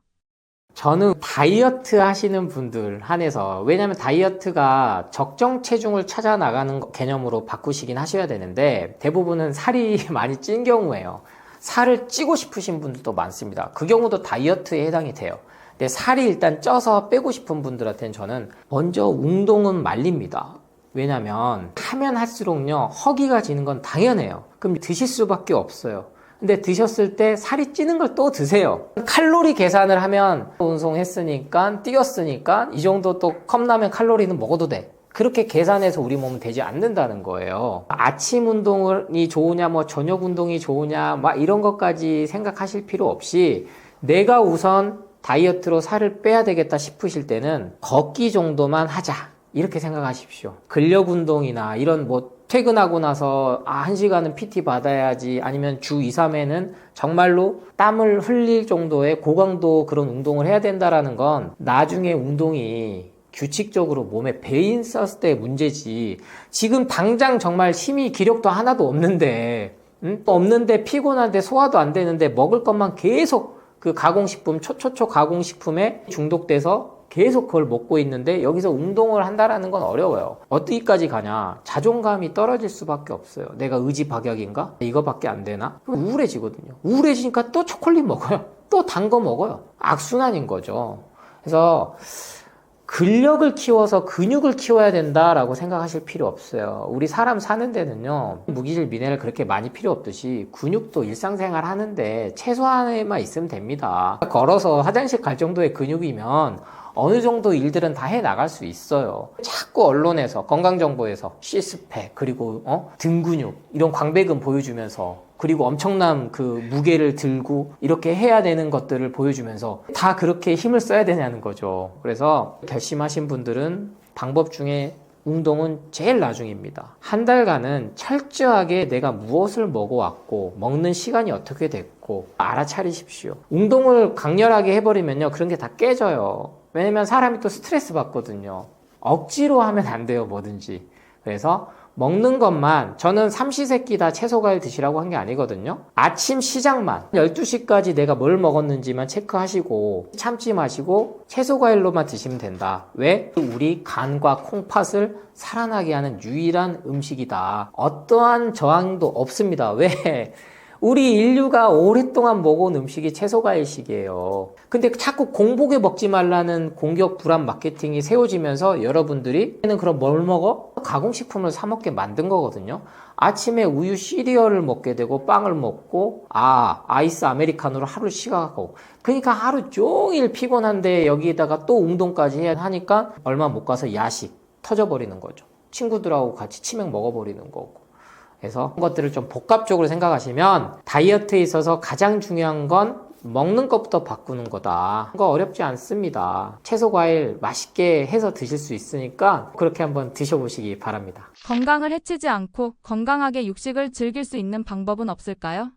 저는 다이어트 하시는 분들 한해서, 왜냐면 다이어트가 적정 체중을 찾아 나가는 개념으로 바꾸시긴 하셔야 되는데 대부분은 살이 많이 찐 경우에요. 살을 찌고 싶으신 분들도 많습니다. 그 경우도 다이어트에 해당이 돼요. 근데 살이 일단 쪄서 빼고 싶은 분들한테는 저는 먼저 운동은 말립니다. 왜냐면 하면 할수록요 허기가 지는 건 당연해요. 그럼 드실 수밖에 없어요. 근데 드셨을 때 살이 찌는 걸 또 드세요. 칼로리 계산을 하면 운동했으니까 뛰었으니까 이 정도 또 컵라면 칼로리는 먹어도 돼. 그렇게 계산해서 우리 몸은 되지 않는다는 거예요. 아침 운동이 좋으냐 뭐 저녁 운동이 좋으냐 막 이런 것까지 생각하실 필요 없이 내가 우선 다이어트로 살을 빼야 되겠다 싶으실 때는 걷기 정도만 하자 이렇게 생각하십시오. 근력 운동이나 이런 뭐 퇴근하고 나서 1시간은 PT 받아야지, 아니면 주 2, 3회는 정말로 땀을 흘릴 정도의 고강도 그런 운동을 해야 된다라는 건 나중에 운동이 규칙적으로 몸에 배인 썼을 때의 문제지, 지금 당장 정말 힘이 기력도 하나도 없는데 없는데 피곤한데 소화도 안 되는데 먹을 것만 계속 그 가공식품, 초초초 가공식품에 중독돼서 계속 그걸 먹고 있는데 여기서 운동을 한다라는 건 어려워요. 어디까지 가냐? 자존감이 떨어질 수밖에 없어요. 내가 의지박약인가? 이거밖에 안 되나? 우울해지거든요. 우울해지니까 또 초콜릿 먹어요. 또 단 거 먹어요. 악순환인 거죠. 그래서 근력을 키워서 근육을 키워야 된다라고 생각하실 필요 없어요. 우리 사람 사는 데는요, 무기질 미네랄 그렇게 많이 필요 없듯이 근육도 일상생활 하는데 최소한에만 있으면 됩니다. 걸어서 화장실 갈 정도의 근육이면 어느 정도 일들은 다 해 나갈 수 있어요. 자꾸 언론에서 건강정보에서 시스팩 그리고 등 근육 이런 광배근 보여주면서, 그리고 엄청난 그 무게를 들고 이렇게 해야 되는 것들을 보여주면서 다 그렇게 힘을 써야 되냐는 거죠. 그래서 결심하신 분들은 방법 중에 운동은 제일 나중입니다. 한 달간은 철저하게 내가 무엇을 먹어왔고 먹는 시간이 어떻게 됐고 알아차리십시오. 운동을 강렬하게 해버리면요, 그런 게 다 깨져요. 왜냐면 사람이 또 스트레스 받거든요. 억지로 하면 안 돼요, 뭐든지. 그래서 먹는 것만, 저는 삼시세끼 다 채소과일 드시라고 한 게 아니거든요. 아침 시작만 12시까지 내가 뭘 먹었는지만 체크하시고 참지 마시고 채소과일로만 드시면 된다. 왜? 우리 간과 콩팥을 살아나게 하는 유일한 음식이다. 어떠한 저항도 없습니다. 왜? 우리 인류가 오랫동안 먹어온 음식이 채소과일식이에요. 근데 자꾸 공복에 먹지 말라는 공격 불안 마케팅이 세워지면서 여러분들이 그럼 뭘 먹어? 가공식품을 사 먹게 만든 거거든요. 아침에 우유 시리얼을 먹게 되고 빵을 먹고 아이스 아메리카노를 하루 시각하고, 그러니까 하루 종일 피곤한데 여기에다가 또 운동까지 해야 하니까 얼마 못 가서 야식 터져버리는 거죠. 친구들하고 같이 치맥 먹어버리는 거고. 그래서 그런 것들을 좀 복합적으로 생각하시면 다이어트에 있어서 가장 중요한 건 먹는 것부터 바꾸는 거다. 그거 어렵지 않습니다. 채소 과일 맛있게 해서 드실 수 있으니까 그렇게 한번 드셔보시기 바랍니다. 건강을 해치지 않고 건강하게 육식을 즐길 수 있는 방법은 없을까요?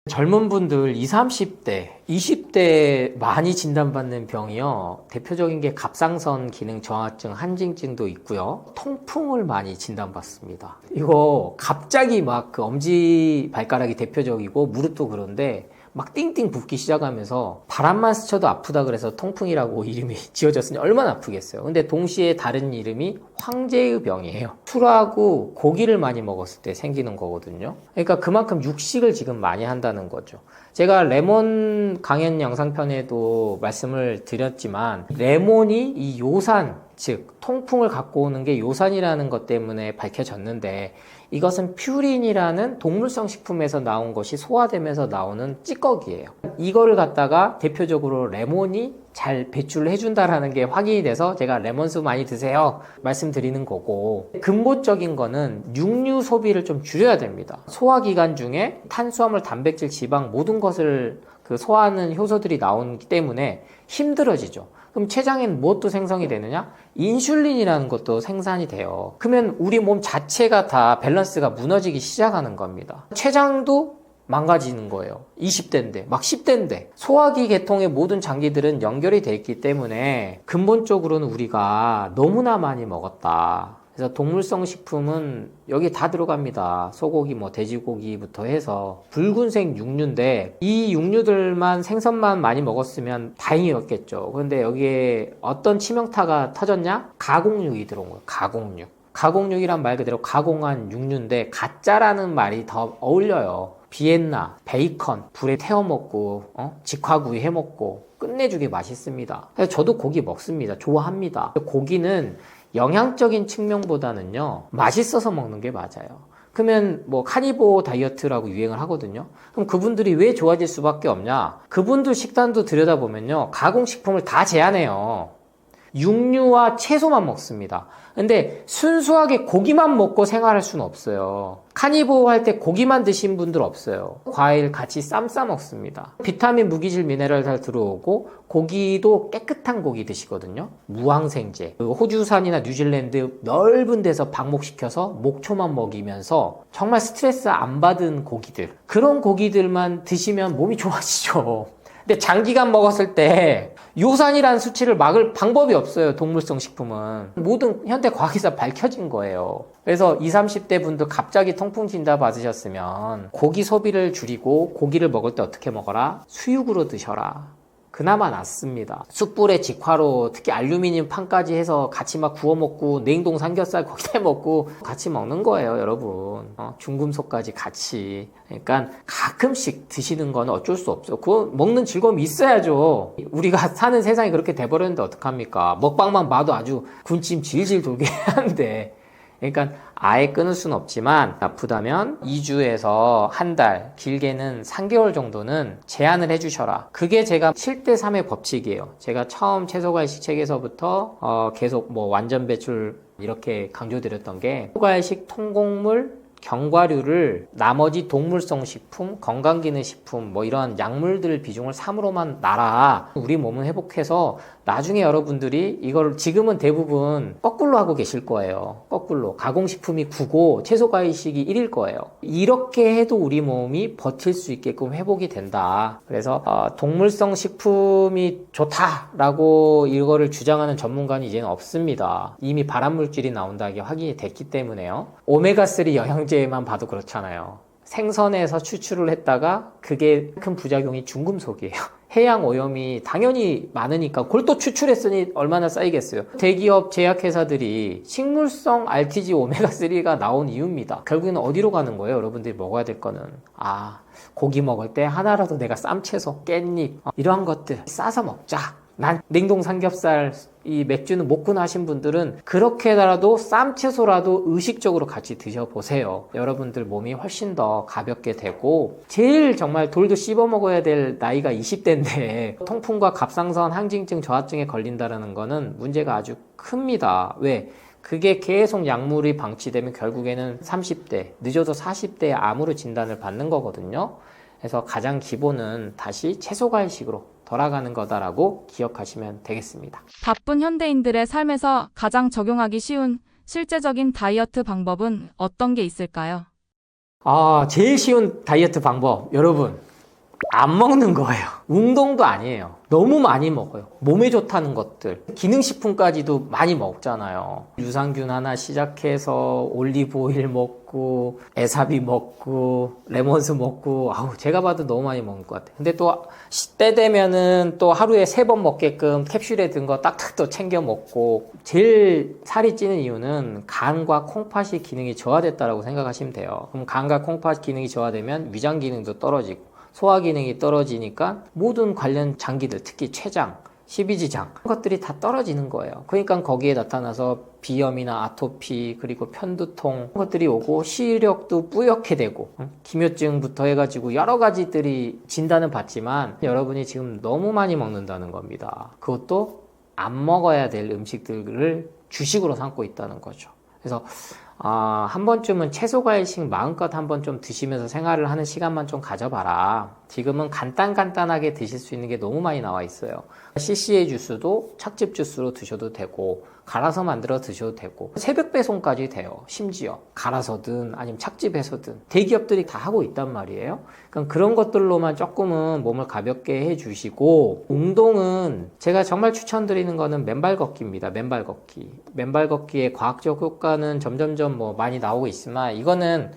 젊은 분들 20, 30대, 20대 많이 진단받는 병이요, 대표적인 게 갑상선 기능 저하증, 한징증도 있고요, 통풍을 많이 진단받습니다. 이거 갑자기 막 그 엄지 발가락이 대표적이고 무릎도 그런데 막 띵띵 붓기 시작하면서 바람만 스쳐도 아프다 그래서 통풍이라고 이름이 지어졌으니 얼마나 아프겠어요. 근데 동시에 다른 이름이 황제의 병이에요. 술하고 고기를 많이 먹었을 때 생기는 거거든요. 그러니까 그만큼 육식을 지금 많이 한다는 거죠. 제가 레몬 강연 영상편에도 말씀을 드렸지만, 레몬이 이 요산, 즉 통풍을 갖고 오는 게 요산이라는 것 때문에 밝혀졌는데, 이것은 퓨린이라는 동물성 식품에서 나온 것이 소화되면서 나오는 찌꺼기예요. 이거를 갖다가 대표적으로 레몬이 잘 배출을 해준다라는 게 확인이 돼서 제가 레몬수 많이 드세요 말씀드리는 거고, 근본적인 거는 육류 소비를 좀 줄여야 됩니다. 소화기관 중에 탄수화물, 단백질, 지방 모든 것을 그 소화하는 효소들이 나오기 때문에 힘들어지죠. 그럼 췌장엔 무엇도 생성이 되느냐? 인슐린이라는 것도 생산이 돼요. 그러면 우리 몸 자체가 다 밸런스가 무너지기 시작하는 겁니다. 췌장도 망가지는 거예요. 20대인데, 막 10대인데. 소화기 계통의 모든 장기들은 연결이 돼 있기 때문에 근본적으로는 우리가 너무나 많이 먹었다. 그래서 동물성 식품은 여기 다 들어갑니다. 소고기, 돼지고기부터 해서 붉은색 육류인데, 이 육류들만 생선만 많이 먹었으면 다행이었겠죠. 그런데 여기에 어떤 치명타가 터졌냐? 가공육이 들어온 거예요. 가공육. 가공육이란 말 그대로 가공한 육류인데 가짜라는 말이 더 어울려요. 비엔나, 베이컨 불에 태워 먹고 직화구이 해 먹고 끝내주게 맛있습니다. 그래서 저도 고기 먹습니다. 좋아합니다. 고기는 영양적인 측면보다는요, 맛있어서 먹는 게 맞아요. 그러면 카니보 다이어트라고 유행을 하거든요. 그럼 그분들이 왜 좋아질 수밖에 없냐? 그분들 식단도 들여다보면요, 가공식품을 다 제한해요. 육류와 채소만 먹습니다. 근데 순수하게 고기만 먹고 생활할 수는 없어요. 카니보 할 때 고기만 드신 분들 없어요. 과일 같이 쌈 싸 먹습니다. 비타민, 무기질, 미네랄 잘 들어오고, 고기도 깨끗한 고기 드시거든요. 무항생제. 호주산이나 뉴질랜드 넓은 데서 방목시켜서 목초만 먹이면서 정말 스트레스 안 받은 고기들, 그런 고기들만 드시면 몸이 좋아지죠. 근데 장기간 먹었을 때 요산이라는 수치를 막을 방법이 없어요. 동물성 식품은. 모든 현대 과학에서 밝혀진 거예요. 그래서 20, 30대 분들 갑자기 통풍 진단 받으셨으면 고기 소비를 줄이고, 고기를 먹을 때 어떻게 먹어라? 수육으로 드셔라. 그나마 낫습니다. 숯불에 직화로 특히 알루미늄 판까지 해서 같이 막 구워 먹고 냉동 삼겹살 거기다 먹고 같이 먹는 거예요, 여러분. 중금속까지 같이. 그러니까 가끔씩 드시는 건 어쩔 수 없어요. 그거 먹는 즐거움이 있어야죠. 우리가 사는 세상이 그렇게 돼버렸는데 어떡합니까? 먹방만 봐도 아주 군침 질질 돌게 하는데. 그러니까 아예 끊을 수는 없지만 아프다면 2주에서 한 달, 길게는 3개월 정도는 제한을 해주셔라. 그게 제가 7대3의 법칙이에요. 제가 처음 채소과일식 책에서부터 계속 뭐 완전 배출 이렇게 강조드렸던 게 채소과일식 통곡물 견과류를 나머지 동물성 식품, 건강기능식품 뭐 이런 약물들 비중을 3으로만 놔라. 우리 몸은 회복해서 나중에 여러분들이 이걸 지금은 대부분 거꾸로 하고 계실 거예요. 거꾸로. 가공식품이 9고 채소과일식이 1일 거예요. 이렇게 해도 우리 몸이 버틸 수 있게끔 회복이 된다. 그래서 동물성 식품이 좋다라고 이거를 주장하는 전문가는 이제는 없습니다. 이미 발암물질이 나온다는 게 확인이 됐기 때문에요. 오메가3 영양제만 봐도 그렇잖아요. 생선에서 추출을 했다가 그게 큰 부작용이 중금속이에요. 해양 오염이 당연히 많으니까 그걸 또 추출했으니 얼마나 쌓이겠어요. 대기업 제약회사들이 식물성 RTG 오메가3가 나온 이유입니다. 결국에는 어디로 가는 거예요? 여러분들이 먹어야 될 거는 고기 먹을 때 하나라도 내가 쌈채소, 깻잎 이러한 것들 싸서 먹자. 난 냉동 삼겹살, 이 맥주는 못 구나 하신 분들은 그렇게라도 쌈채소라도 의식적으로 같이 드셔보세요. 여러분들 몸이 훨씬 더 가볍게 되고 제일 정말 돌도 씹어 먹어야 될 나이가 20대인데 통풍과 갑상선 항진증 저하증에 걸린다는 거는 문제가 아주 큽니다. 왜? 그게 계속 약물이 방치되면 결국에는 30대, 늦어도 40대에 암으로 진단을 받는 거거든요. 그래서 가장 기본은 다시 채소과일식으로 돌아가는 거다라고 기억하시면 되겠습니다. 바쁜 현대인들의 삶에서 가장 적용하기 쉬운 실제적인 다이어트 방법은 어떤 게 있을까요? 제일 쉬운 다이어트 방법, 여러분, 안 먹는 거예요. 운동도 아니에요. 너무 많이 먹어요. 몸에 좋다는 것들, 기능식품까지도 많이 먹잖아요. 유산균 하나 시작해서 올리브오일 먹고 에사비 먹고 레몬수 먹고 제가 봐도 너무 많이 먹는 것 같아요. 근데 또 때 되면은 또 하루에 3번 먹게끔 캡슐에 든 거 딱딱 또 챙겨 먹고 제일 살이 찌는 이유는 간과 콩팥이 기능이 저하됐다고 생각하시면 돼요. 그럼 간과 콩팥 기능이 저하되면 위장 기능도 떨어지고 소화 기능이 떨어지니까 모든 관련 장기들, 특히 췌장, 십이지장 그런 것들이 다 떨어지는 거예요. 그러니까 거기에 나타나서 비염이나 아토피 그리고 편두통 그런 것들이 오고 시력도 뿌옇게 되고 기묘증부터 해가지고 여러 가지들이 진단은 받지만 여러분이 지금 너무 많이 먹는다는 겁니다. 그것도 안 먹어야 될 음식들을 주식으로 삼고 있다는 거죠. 그래서 한 번쯤은 채소과일식 마음껏 한번 좀 드시면서 생활을 하는 시간만 좀 가져봐라. 지금은 간단하게 드실 수 있는 게 너무 많이 나와 있어요. CCA 주스도 착즙 주스로 드셔도 되고 갈아서 만들어 드셔도 되고 새벽 배송까지 돼요. 심지어 갈아서든 아니면 착즙해서든 대기업들이 다 하고 있단 말이에요. 그러니까 그런 것들로만 조금은 몸을 가볍게 해주시고 운동은 제가 정말 추천드리는 거는 맨발 걷기입니다. 맨발 걷기. 맨발 걷기의 과학적 효과는 점점점 많이 나오고 있지만 이거는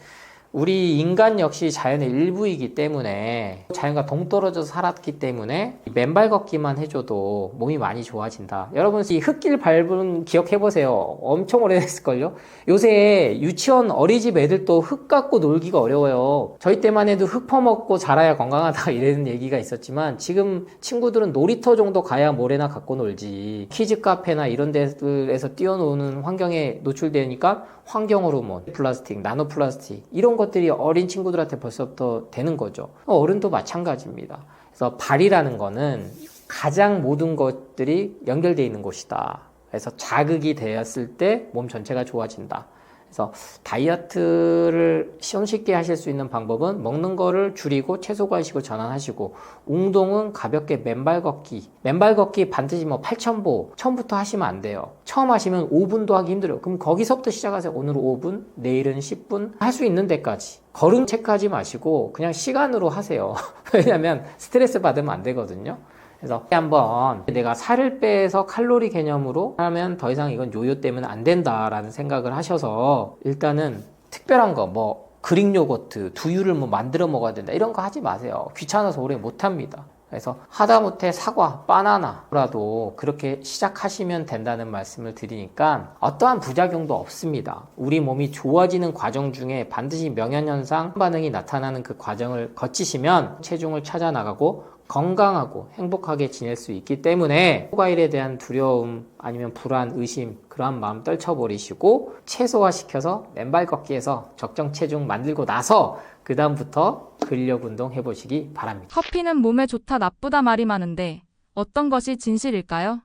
우리 인간 역시 자연의 일부이기 때문에 자연과 동떨어져서 살았기 때문에 맨발 걷기만 해줘도 몸이 많이 좋아진다. 여러분 이 흙길 밟은 기억해보세요. 엄청 오래됐을걸요? 요새 유치원 어린이집 애들도 흙 갖고 놀기가 어려워요. 저희 때만 해도 흙 퍼먹고 자라야 건강하다 이런 얘기가 있었지만 지금 친구들은 놀이터 정도 가야 모래나 갖고 놀지. 키즈 카페나 이런 데들에서 뛰어노는 환경에 노출되니까 환경 호르몬, 플라스틱, 나노 플라스틱 이런 것들이 어린 친구들한테 벌써부터 되는 거죠. 어른도 마찬가지입니다. 그래서 발이라는 거는 가장 모든 것들이 연결되어 있는 곳이다. 그래서 자극이 되었을 때 몸 전체가 좋아진다. 그래서 다이어트를 손쉽게 하실 수 있는 방법은 먹는 거를 줄이고 채소과일식으로 전환하시고 운동은 가볍게 맨발 걷기 반드시 8,000보 처음부터 하시면 안 돼요. 처음 하시면 5분도 하기 힘들어요. 그럼 거기서부터 시작하세요. 오늘은 5분, 내일은 10분 할 수 있는 데까지. 걸음 체크하지 마시고 그냥 시간으로 하세요. 왜냐하면 스트레스 받으면 안 되거든요. 그래서 한번 내가 살을 빼서 칼로리 개념으로 하면 더 이상 이건 요요 때문에 안 된다라는 생각을 하셔서 일단은 특별한 거 그릭 요거트, 두유를 만들어 먹어야 된다 이런 거 하지 마세요. 귀찮아서 오래 못 합니다. 그래서 하다못해 사과, 바나나라도 그렇게 시작하시면 된다는 말씀을 드리니까 어떠한 부작용도 없습니다. 우리 몸이 좋아지는 과정 중에 반드시 명현현상 반응이 나타나는 그 과정을 거치시면 체중을 찾아 나가고 건강하고 행복하게 지낼 수 있기 때문에 초과일에 대한 두려움 아니면 불안, 의심 그러한 마음 떨쳐버리시고 최소화시켜서 맨발 걷기에서 적정 체중 만들고 나서 그 다음부터 근력 운동 해보시기 바랍니다. 커피는 몸에 좋다 나쁘다 말이 많은데 어떤 것이 진실일까요?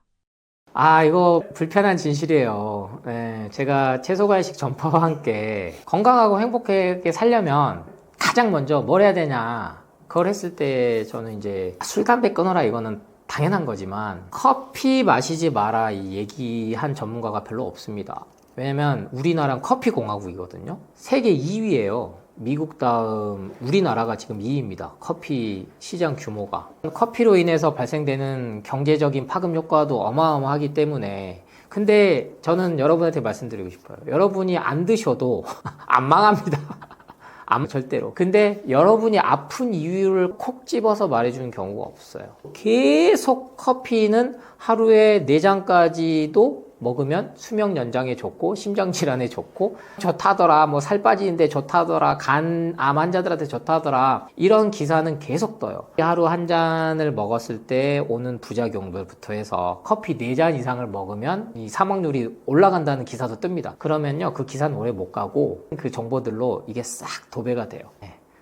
이거 불편한 진실이에요. 네, 제가 채소과일식 전파와 함께 건강하고 행복하게 살려면 가장 먼저 뭘 해야 되냐, 그걸 했을 때 저는 이제 술, 담배 끊어라 이거는 당연한 거지만 커피 마시지 마라 이 얘기한 전문가가 별로 없습니다. 왜냐면 우리나라는 커피 공화국이거든요. 세계 2위예요. 미국 다음 우리나라가 지금 2위입니다. 커피 시장 규모가. 커피로 인해서 발생되는 경제적인 파급 효과도 어마어마하기 때문에, 근데 저는 여러분한테 말씀드리고 싶어요. 여러분이 안 드셔도 안 망합니다. 절대로. 근데 여러분이 아픈 이유를 콕 집어서 말해주는 경우가 없어요. 계속 커피는 하루에 4잔까지도 먹으면 수명 연장에 좋고 심장 질환에 좋고 좋다더라, 뭐 살 빠지는데 좋다더라, 간암 환자들한테 좋다더라, 이런 기사는 계속 떠요. 하루 한 잔을 먹었을 때 오는 부작용들부터 해서 커피 4잔 이상을 먹으면 이 사망률이 올라간다는 기사도 뜹니다. 그러면요, 그 기사는 오래 못 가고 그 정보들로 이게 싹 도배가 돼요.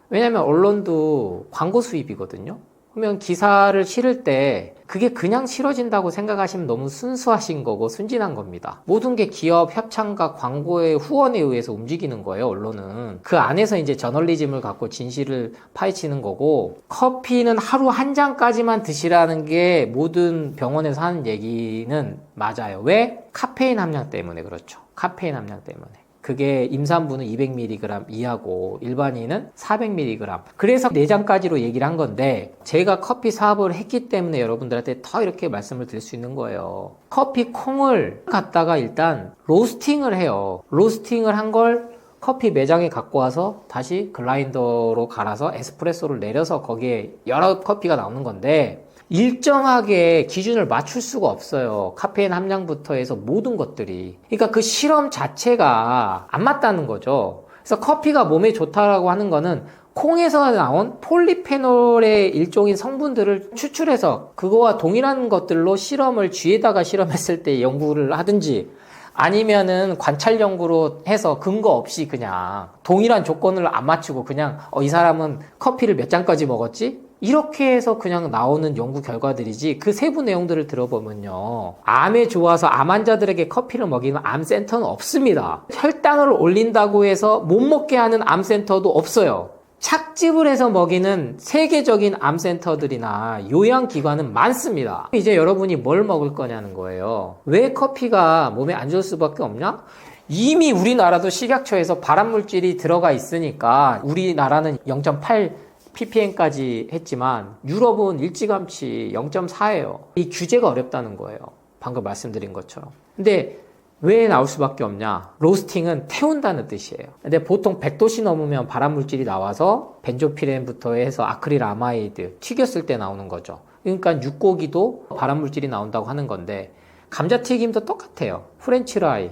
왜냐면 언론도 광고 수입이거든요. 그러면 기사를 실을 때 그게 그냥 실어진다고 생각하시면 너무 순수하신 거고 순진한 겁니다. 모든 게 기업 협찬과 광고의 후원에 의해서 움직이는 거예요, 언론은. 그 안에서 이제 저널리즘을 갖고 진실을 파헤치는 거고, 커피는 하루 한 잔까지만 드시라는 게 모든 병원에서 하는 얘기는 맞아요. 왜? 카페인 함량 때문에 그렇죠. 카페인 함량 때문에. 그게 임산부는 200mg 이하고 일반인은 400mg. 그래서 4잔까지로 얘기를 한 건데, 제가 커피 사업을 했기 때문에 여러분들한테 더 이렇게 말씀을 드릴 수 있는 거예요. 커피 콩을 갖다가 일단 로스팅을 해요. 로스팅을 한 걸 커피 매장에 갖고 와서 다시 글라인더로 갈아서 에스프레소를 내려서 거기에 여러 커피가 나오는 건데, 일정하게 기준을 맞출 수가 없어요. 카페인 함량부터 해서 모든 것들이. 그러니까 그 실험 자체가 안 맞다는 거죠. 그래서 커피가 몸에 좋다라고 하는 거는 콩에서 나온 폴리페놀의 일종인 성분들을 추출해서 그거와 동일한 것들로 실험을 쥐에다가 실험했을 때 연구를 하든지, 아니면은 관찰 연구로 해서 근거 없이 그냥 동일한 조건을 안 맞추고 그냥 이 사람은 커피를 몇 잔까지 먹었지? 이렇게 해서 그냥 나오는 연구 결과들이지, 그 세부 내용들을 들어보면요, 암에 좋아서 암 환자들에게 커피를 먹이는 암센터는 없습니다. 혈당을 올린다고 해서 못 먹게 하는 암센터도 없어요. 착즙을 해서 먹이는 세계적인 암센터들이나 요양기관은 많습니다. 이제 여러분이 뭘 먹을 거냐는 거예요. 왜 커피가 몸에 안 좋을 수밖에 없냐? 이미 우리나라도 식약처에서 발암물질이 들어가 있으니까 우리나라는 0.8 ppm까지 했지만 유럽은 일찌감치 0.4예요. 이 규제가 어렵다는 거예요. 방금 말씀드린 것처럼. 근데 왜 나올 수밖에 없냐? 로스팅은 태운다는 뜻이에요. 근데 보통 100도씨 넘으면 발암물질이 나와서 벤조피렌부터 해서 아크릴아마이드, 튀겼을 때 나오는 거죠. 그러니까 육고기도 발암물질이 나온다고 하는 건데, 감자튀김도 똑같아요. 프렌치라이.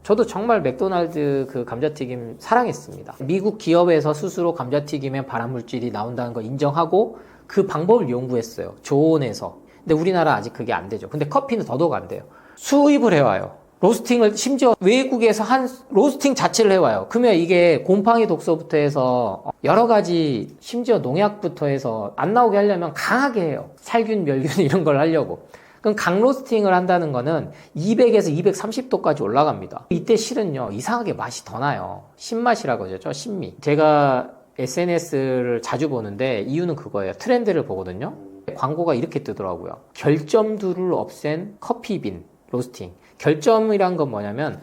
저도 정말 맥도날드 그 감자튀김 사랑했습니다. 미국 기업에서 스스로 감자튀김에 발암물질이 나온다는 거 인정하고 그 방법을 연구했어요. 조온에서. 근데 우리나라 아직 그게 안 되죠. 근데 커피는 더더욱 안 돼요. 수입을 해와요. 로스팅을 심지어 외국에서 한 로스팅 자체를 해와요. 그러면 이게 곰팡이 독소부터 해서 여러 가지, 심지어 농약부터 해서 안 나오게 하려면 강하게 해요. 살균, 멸균 이런 걸 하려고. 그럼 강로스팅을 한다는 거는 200에서 230도까지 올라갑니다. 이때 실은요, 이상하게 맛이 더 나요. 신맛이라고 하죠. 신미. 제가 SNS를 자주 보는데 이유는 그거예요. 트렌드를 보거든요. 광고가 이렇게 뜨더라고요. 결점들을 없앤 커피빈 로스팅. 결점이란 건 뭐냐면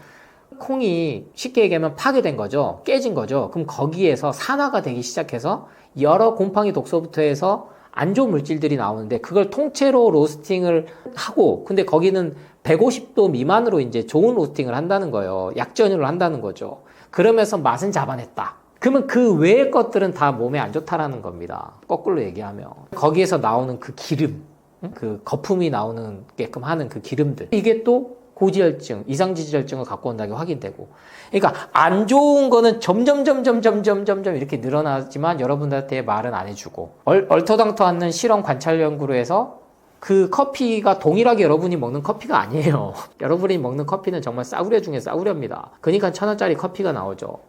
콩이 쉽게 얘기하면 파괴된 거죠. 깨진 거죠. 그럼 거기에서 산화가 되기 시작해서 여러 곰팡이 독소부터 해서 안 좋은 물질들이 나오는데, 그걸 통째로 로스팅을 하고, 근데 거기는 150도 미만으로 이제 좋은 로스팅을 한다는 거예요. 약전으로 한다는 거죠. 그러면서 맛은 잡아냈다. 그러면 그 외의 것들은 다 몸에 안 좋다라는 겁니다. 거꾸로 얘기하면. 거기에서 나오는 그 기름, 그 거품이 나오는 게끔 하는 그 기름들. 이게 또 고지혈증, 이상지지혈증을 갖고 온다는 게 확인되고. 그러니까 안 좋은 거는 점점 이렇게 늘어나지만 여러분들한테 말은 안 해주고. 얼토당토 않는 실험 관찰 연구로 해서 그 커피가 동일하게 여러분이 먹는 커피가 아니에요. 여러분이 먹는 커피는 정말 싸구려 중에 싸구려입니다. 그러니까 1,000원짜리 커피가 나오죠.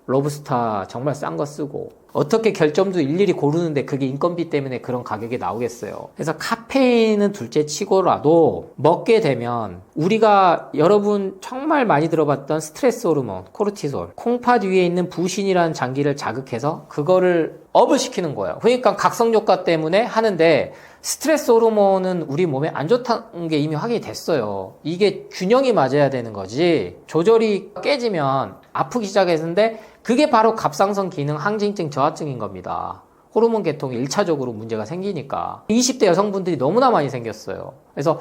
로브스타 정말 싼 거 쓰고 어떻게 결점도 일일이 고르는데 그게 인건비 때문에 그런 가격이 나오겠어요. 그래서 카페인은 둘째 치고라도 먹게 되면 우리가 여러분 정말 많이 들어봤던 스트레스 호르몬 코르티솔, 콩팥 위에 있는 부신이라는 장기를 자극해서 그거를 업을 시키는 거예요. 그러니까 각성 효과 때문에 하는데 스트레스 호르몬은 우리 몸에 안 좋다는 게 이미 확인이 됐어요. 이게 균형이 맞아야 되는 거지 조절이 깨지면 아프기 시작했는데 그게 바로 갑상선 기능 항진증 저하증인 겁니다. 호르몬 계통에 1차적으로 문제가 생기니까 20대 여성분들이 너무나 많이 생겼어요. 그래서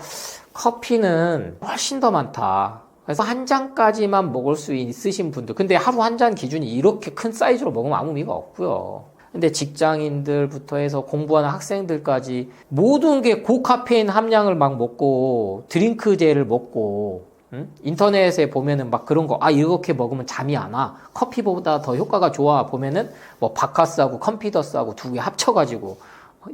커피는 훨씬 더 많다. 그래서 한 잔까지만 먹을 수 있으신 분들, 근데 하루 한 잔 기준이 이렇게 큰 사이즈로 먹으면 아무 의미가 없고요. 근데 직장인들부터 해서 공부하는 학생들까지 모든 게 고카페인 함량을 막 먹고 드링크제를 먹고 인터넷에 보면은 막 그런 거, 이렇게 먹으면 잠이 안 와. 커피보다 더 효과가 좋아. 보면은 뭐 바카스하고 컴피더스하고 두 개 합쳐가지고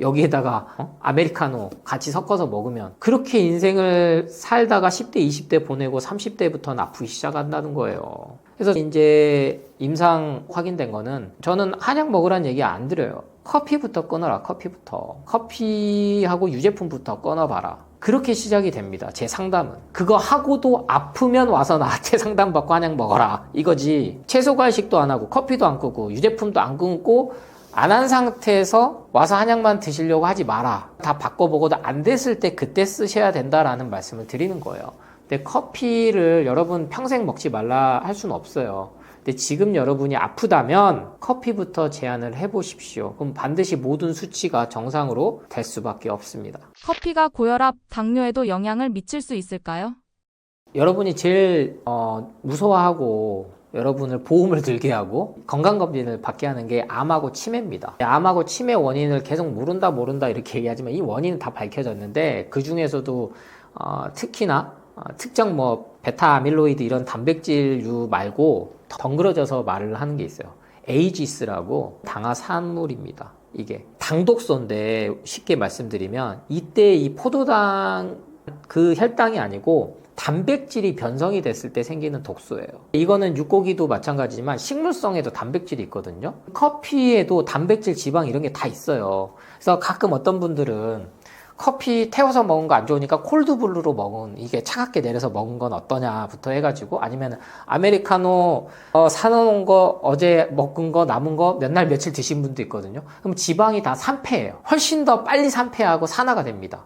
여기에다가 아메리카노 같이 섞어서 먹으면 그렇게 인생을 살다가 10대, 20대 보내고 30대부터는 아프기 시작한다는 거예요. 그래서 이제 임상 확인된 거는 저는 한약 먹으라는 얘기 안 드려요. 커피부터 끊어라. 커피하고 유제품부터 끊어봐라. 그렇게 시작이 됩니다. 제 상담은. 그거 하고도 아프면 와서 나한테 상담받고 한약 먹어라. 이거지. 채소 과식도 안 하고 커피도 안 끄고 유제품도 안 끊고 안 한 상태에서 와서 한약만 드시려고 하지 마라. 다 바꿔보고도 안 됐을 때 그때 쓰셔야 된다라는 말씀을 드리는 거예요. 근데 커피를 여러분 평생 먹지 말라 할 수는 없어요. 근데 지금 여러분이 아프다면 커피부터 제한을 해보십시오. 그럼 반드시 모든 수치가 정상으로 될 수밖에 없습니다. 커피가 고혈압, 당뇨에도 영향을 미칠 수 있을까요? 여러분이 제일 무서워하고 여러분을 보험을 들게 하고 건강검진을 받게 하는 게 암하고 치매입니다. 암하고 치매 원인을 계속 모른다 이렇게 얘기하지만 이 원인은 다 밝혀졌는데 그 중에서도 특히나 특정 뭐 베타 아밀로이드 이런 단백질류 말고 덩그러져서 말을 하는 게 있어요. 에이지스라고 당화산물입니다. 이게 당독소인데 쉽게 말씀드리면 이때 이 포도당 그 혈당이 아니고 단백질이 변성이 됐을 때 생기는 독소예요. 이거는 육고기도 마찬가지지만 식물성에도 단백질이 있거든요. 커피에도 단백질, 지방 이런 게 다 있어요. 그래서 가끔 어떤 분들은 커피 태워서 먹은 거 안 좋으니까 콜드브루로 먹은 이게 차갑게 내려서 먹은 건 어떠냐부터 해가지고 아니면 아메리카노 사놓은 거 어제 먹은 거 남은 거 몇 날 며칠 드신 분도 있거든요. 그럼 지방이 다 산패예요. 훨씬 더 빨리 산패하고 산화가 됩니다.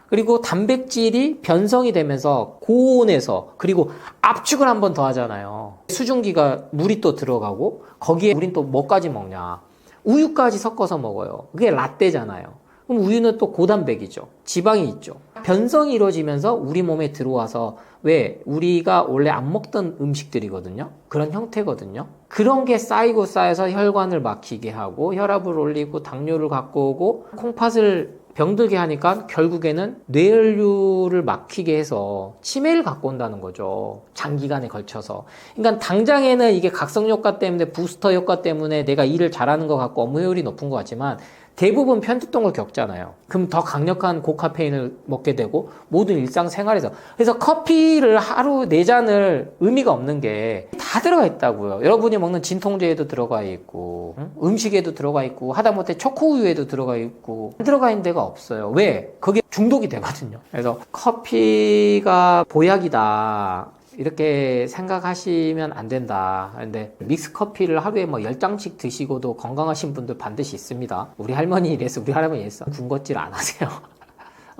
그리고 단백질이 변성이 되면서 고온에서 그리고 압축을 한 번 더 하잖아요. 수증기가 물이 또 들어가고 거기에 우린 또 뭐까지 먹냐. 우유까지 섞어서 먹어요. 그게 라떼잖아요. 그럼 우유는 또 고단백이죠. 지방이 있죠. 변성이 이루어지면서 우리 몸에 들어와서 왜? 우리가 원래 안 먹던 음식들이거든요. 그런 형태거든요. 그런 게 쌓이고 쌓여서 혈관을 막히게 하고 혈압을 올리고 당뇨를 갖고 오고 콩팥을 병들게 하니까 결국에는 뇌혈류를 막히게 해서 치매를 갖고 온다는 거죠. 장기간에 걸쳐서. 그러니까 당장에는 이게 각성 효과 때문에 부스터 효과 때문에 내가 일을 잘하는 것 같고 업무 효율이 높은 것 같지만 대부분 편두통을 겪잖아요. 그럼 더 강력한 고카페인을 먹게 되고 모든 일상생활에서. 그래서 커피를 하루 4잔을 의미가 없는 게 다 들어가 있다고요. 여러분이 먹는 진통제에도 들어가 있고 음식에도 들어가 있고 하다못해 초코우유에도 들어가 있고 안 들어가 있는 데가 없어요. 왜? 그게 중독이 되거든요. 그래서 커피가 보약이다. 이렇게 생각하시면 안 된다. 근데 믹스커피를 하루에 뭐 10잔씩 드시고도 건강하신 분들 반드시 있습니다. 우리 할머니 이래서 우리 할아버지 이랬어. 군것질 안 하세요.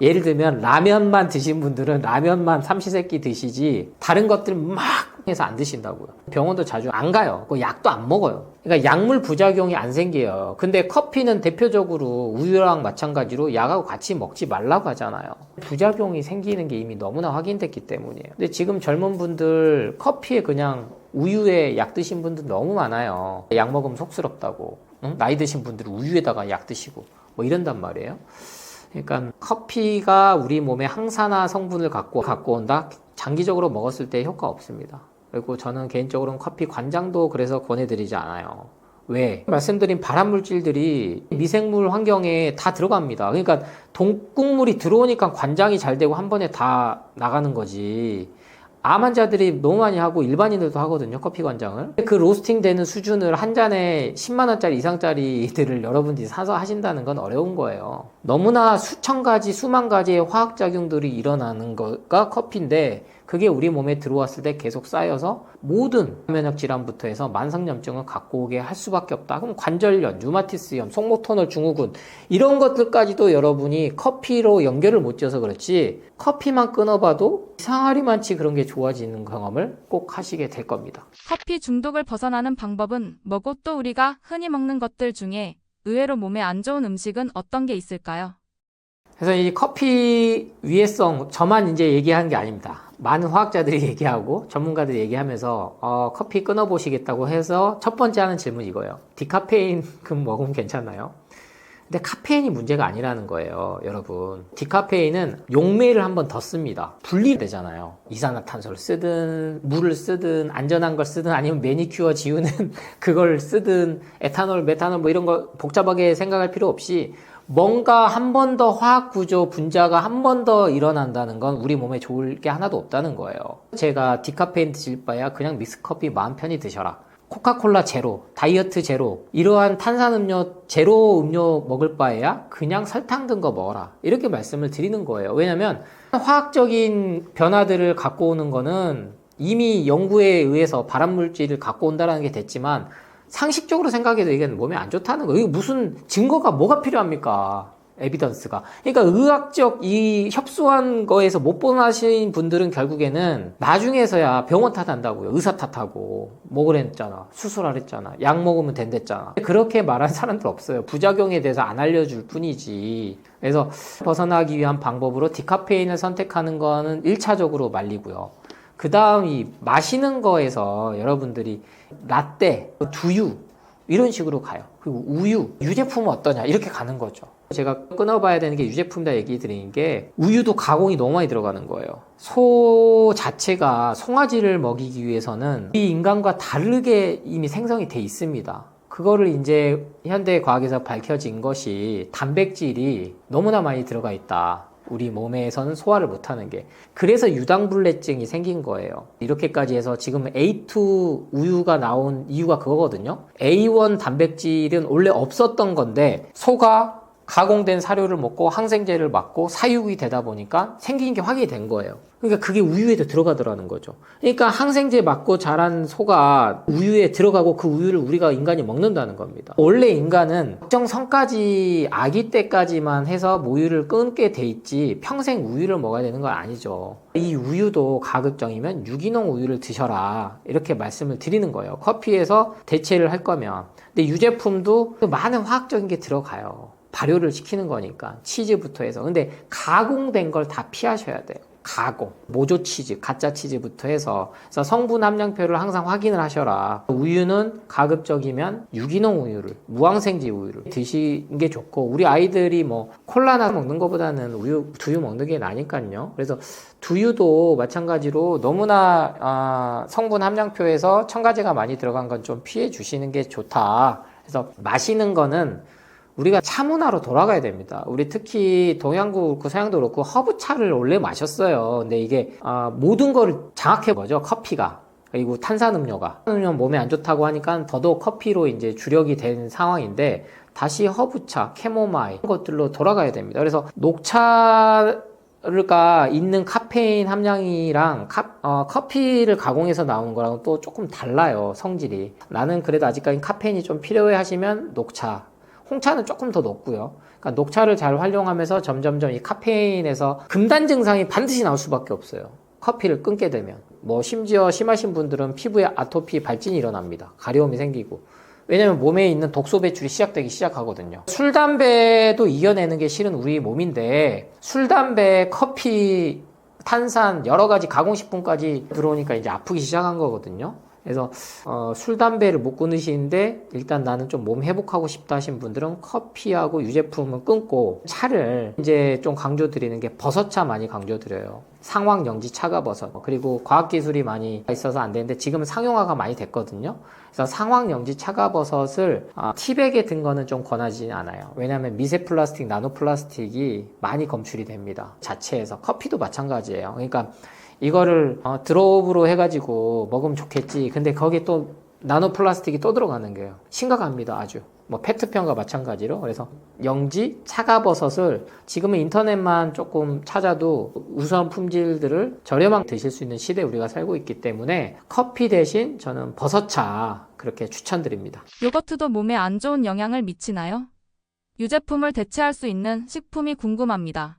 예를 들면 라면만 드신 분들은 라면만 삼시세끼 드시지 다른 것들 막 해서 안 드신다고요. 병원도 자주 안 가요. 그 약도 안 먹어요. 그러니까 약물 부작용이 안 생겨요. 근데 커피는 대표적으로 우유랑 마찬가지로 약하고 같이 먹지 말라고 하잖아요. 부작용이 생기는 게 이미 너무나 확인됐기 때문이에요. 근데 지금 젊은 분들 커피에 그냥 우유에 약 드신 분들 너무 많아요. 약 먹으면 속쓰럽다고. 응? 나이 드신 분들은 우유에다가 약 드시고 뭐 이런단 말이에요. 그러니까 커피가 우리 몸에 항산화 성분을 갖고 온다? 장기적으로 먹었을 때 효과 없습니다. 그리고 저는 개인적으로는 커피 관장도 그래서 권해드리지 않아요. 왜? 말씀드린 발암물질들이 미생물 환경에 다 들어갑니다. 그러니까 동국물이 들어오니까 관장이 잘 되고 한 번에 다 나가는 거지. 암 환자들이 너무 많이 하고 일반인들도 하거든요, 커피 관장을. 그 로스팅 되는 수준을 한 잔에 10만원짜리 이상짜리들을 여러분들이 사서 하신다는 건 어려운 거예요. 너무나 수천 가지, 수만 가지의 화학작용들이 일어나는 거가 커피인데, 그게 우리 몸에 들어왔을 때 계속 쌓여서 모든 면역 질환부터 해서 만성염증을 갖고 오게 할 수밖에 없다. 그럼 관절염, 류마티스염, 속목터널 증후군 이런 것들까지도 여러분이 커피로 연결을 못 지어서 그렇지, 커피만 끊어봐도 이상하리 많지 그런 게 좋아지는 경험을 꼭 하시게 될 겁니다. 커피 중독을 벗어나는 방법은 뭐고 또 우리가 흔히 먹는 것들 중에 의외로 몸에 안 좋은 음식은 어떤 게 있을까요? 그래서 이 커피 위해성 저만 이제 얘기하는 게 아닙니다. 많은 화학자들이 얘기하고 전문가들이 얘기하면서 커피 끊어보시겠다고 해서 첫 번째 하는 질문이 이거예요. 디카페인 금 먹으면 괜찮나요? 근데 카페인이 문제가 아니라는 거예요, 여러분. 디카페인은 용매를 한 번 더 씁니다. 분리되잖아요. 이산화탄소를 쓰든 물을 쓰든 안전한 걸 쓰든 아니면 매니큐어 지우는 그걸 쓰든 에탄올, 메탄올 뭐 이런 거 복잡하게 생각할 필요 없이 뭔가 한 번 더 화학 구조 분자가 한 번 더 일어난다는 건 우리 몸에 좋을 게 하나도 없다는 거예요. 제가 디카페인 드실 바야 그냥 믹스커피 마음 편히 드셔라. 코카콜라 제로, 다이어트 제로, 이러한 탄산음료 제로 음료 먹을 바에야 그냥 설탕 든 거 먹어라. 이렇게 말씀을 드리는 거예요. 왜냐면 화학적인 변화들을 갖고 오는 거는 이미 연구에 의해서 발암물질을 갖고 온다는 게 됐지만 상식적으로 생각해도 이건 몸에 안 좋다는 거예요. 이게 무슨 증거가 뭐가 필요합니까? 에비던스가. 그러니까 의학적 이 협소한 거에서 못 벗어나신 분들은 결국에는 나중에서야 병원 탓한다고요. 의사 탓하고. 뭐 그랬잖아. 수술하랬잖아. 약 먹으면 된댔잖아. 그렇게 말한 사람들 없어요. 부작용에 대해서 안 알려줄 뿐이지. 그래서 벗어나기 위한 방법으로 디카페인을 선택하는 거는 1차적으로 말리고요. 그 다음 이 마시는 거에서 여러분들이 라떼, 두유 이런 식으로 가요. 그리고 우유, 유제품은 어떠냐 이렇게 가는 거죠. 제가 끊어봐야 되는 게 유제품이다 얘기 드리는 게 우유도 가공이 너무 많이 들어가는 거예요. 소 자체가 송아지를 먹이기 위해서는 이 인간과 다르게 이미 생성이 돼 있습니다. 그거를 이제 현대 과학에서 밝혀진 것이 단백질이 너무나 많이 들어가 있다. 우리 몸에서는 소화를 못하는 게. 그래서 유당불내증이 생긴 거예요. 이렇게까지 해서 지금 A2 우유가 나온 이유가 그거거든요. A1 단백질은 원래 없었던 건데 소가 가공된 사료를 먹고 항생제를 맞고 사육이 되다 보니까 생긴 게 확인이 된 거예요. 그러니까 그게 우유에도 들어가더라는 거죠. 그러니까 항생제 맞고 자란 소가 우유에 들어가고 그 우유를 우리가 인간이 먹는다는 겁니다. 원래 인간은 특정 성까지 아기 때까지만 해서 모유를 끊게 돼 있지 평생 우유를 먹어야 되는 건 아니죠. 이 우유도 가급적이면 유기농 우유를 드셔라 이렇게 말씀을 드리는 거예요. 커피에서 대체를 할 거면. 근데 유제품도 많은 화학적인 게 들어가요. 발효를 시키는 거니까 치즈부터 해서. 근데 가공된 걸 다 피하셔야 돼요. 가공, 모조 치즈, 가짜 치즈부터 해서. 그래서 성분 함량표를 항상 확인을 하셔라. 우유는 가급적이면 유기농 우유를, 무항생제 우유를 드시는 게 좋고, 우리 아이들이 뭐 콜라나 먹는 것보다는 두유 먹는 게 나니까요. 그래서 두유도 마찬가지로 너무나 성분 함량표에서 첨가제가 많이 들어간 건 좀 피해 주시는 게 좋다. 그래서 마시는 거는 우리가 차 문화로 돌아가야 됩니다. 우리 특히 동양도 그렇고 서양도 그렇고 허브차를 원래 마셨어요. 근데 이게 모든 거를 장악해 보죠. 커피가. 그리고 탄산음료가. 탄산음료 몸에 안 좋다고 하니까 더더욱 커피로 이제 주력이 된 상황인데 다시 허브차, 캐모마일 이런 것들로 돌아가야 됩니다. 그래서 녹차가 있는 카페인 함량이랑 커피를 가공해서 나온 거랑 또 조금 달라요. 성질이. 나는 그래도 아직까지 카페인이 좀 필요해 하시면 녹차. 홍차는 조금 더 높고요. 그러니까 녹차를 잘 활용하면서 점점점 이 카페인에서 금단 증상이 반드시 나올 수밖에 없어요. 커피를 끊게 되면. 뭐 심지어 심하신 분들은 피부에 아토피 발진이 일어납니다. 가려움이 생기고. 왜냐면 몸에 있는 독소 배출이 시작되기 시작하거든요. 술, 담배도 이겨내는 게 실은 우리 몸인데 술, 담배, 커피, 탄산 여러 가지 가공식품까지 들어오니까 이제 아프기 시작한 거거든요. 그래서 술, 담배를 못 끊으시는데 일단 나는 좀 몸 회복하고 싶다 하신 분들은 커피하고 유제품을 끊고 차를 이제 좀 강조드리는 게 버섯차 많이 강조드려요. 상황영지 차가버섯. 그리고 과학기술이 많이 있어서 안 되는데 지금은 상용화가 많이 됐거든요. 그래서 상황영지 차가버섯을 티백에 든 거는 좀 권하지 않아요. 왜냐하면 미세 플라스틱, 나노 플라스틱이 많이 검출이 됩니다. 자체에서. 커피도 마찬가지예요. 그러니까 이거를 드롭으로 해가지고 먹으면 좋겠지. 근데 거기에 또 나노 플라스틱이 또 들어가는 거예요. 심각합니다. 아주. 뭐 페트병과 마찬가지로. 그래서 영지 차가버섯을 지금은 인터넷만 조금 찾아도 우수한 품질들을 저렴하게 드실 수 있는 시대에 우리가 살고 있기 때문에 커피 대신 저는 버섯차 그렇게 추천드립니다. 요거트도 몸에 안 좋은 영향을 미치나요? 유제품을 대체할 수 있는 식품이 궁금합니다.